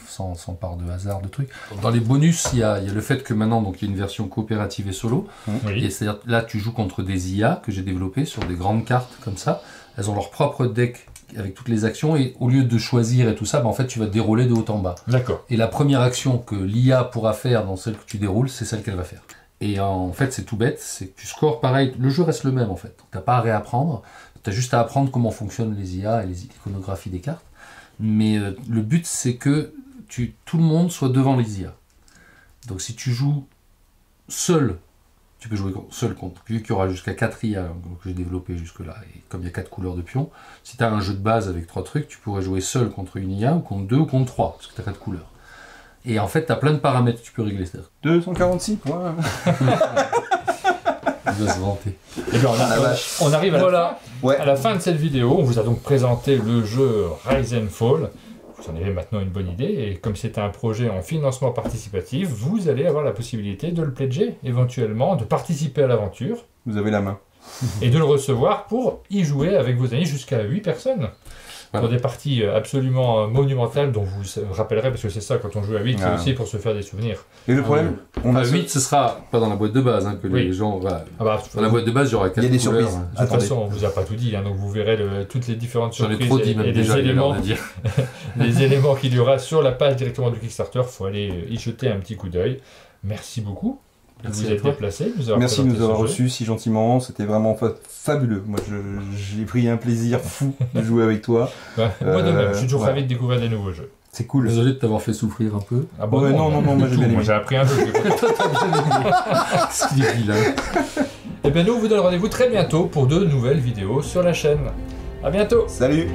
part de hasard, de trucs. Dans les bonus, il y a le fait que maintenant, donc il y a une version coopérative et solo. Et c'est-à-dire là, tu joues contre des IA que j'ai développées sur des grandes cartes comme ça. Elles ont leur propre deck avec toutes les actions, et au lieu de choisir et tout ça, en fait tu vas dérouler de haut en bas. D'accord. Et la première action que l'IA pourra faire dans celle que tu déroules, c'est celle qu'elle va faire. Et en fait c'est tout bête, c'est que tu scores pareil, le jeu reste le même en fait. Tu n'as pas à réapprendre, tu as juste à apprendre comment fonctionnent les IA et l'iconographie des cartes. Mais le but c'est que tout le monde soit devant les IA. Donc si tu joues seul, tu peux jouer seul contre, vu qu'il y aura jusqu'à 4 IA que j'ai développé jusque-là, et comme il y a 4 couleurs de pions, si tu as un jeu de base avec 3 trucs, tu pourrais jouer seul contre une IA, ou contre 2, ou contre 3, parce que tu as 4 couleurs. Et en fait, tu as plein de paramètres que tu peux régler. 246 points. Il va se vanter. Et bien, on arrive à la fin de cette vidéo. On vous a donc présenté le jeu Rise and Fall. Vous en avez maintenant une bonne idée, et comme c'est un projet en financement participatif, vous allez avoir la possibilité de le pledger, éventuellement, de participer à l'aventure. Vous avez la main. Et de le recevoir pour y jouer avec vos amis jusqu'à 8 personnes. Pour des parties absolument monumentales dont vous vous rappellerez, parce que c'est ça, quand on joue à 8, c'est aussi pour se faire des souvenirs. Et le problème, à 8, ce sera pas dans la boîte de base, que les gens... dans la boîte de base, il y aura 4 couleurs. Il y a des surprises. De toute façon, on vous a pas tout dit, donc vous verrez toutes les différentes surprises. J'en ai trop dit, même déjà, les éléments qu'il y aura sur la page directement du Kickstarter. Il faut aller y jeter un petit coup d'œil. Merci beaucoup. Merci vous êtes déplacé. Merci de nous avoir reçus si gentiment. C'était vraiment fabuleux. Moi, j'ai pris un plaisir fou de jouer avec toi. Moi de même. Je suis toujours ravi de découvrir des nouveaux jeux. C'est cool. Désolé de t'avoir fait souffrir un peu. Ah bon, non, moi j'ai bien aimé. Moi j'ai appris un jeu. Ce qu'il est vilain. Et bien nous, on vous donne rendez-vous très bientôt pour de nouvelles vidéos sur la chaîne. À bientôt. Salut.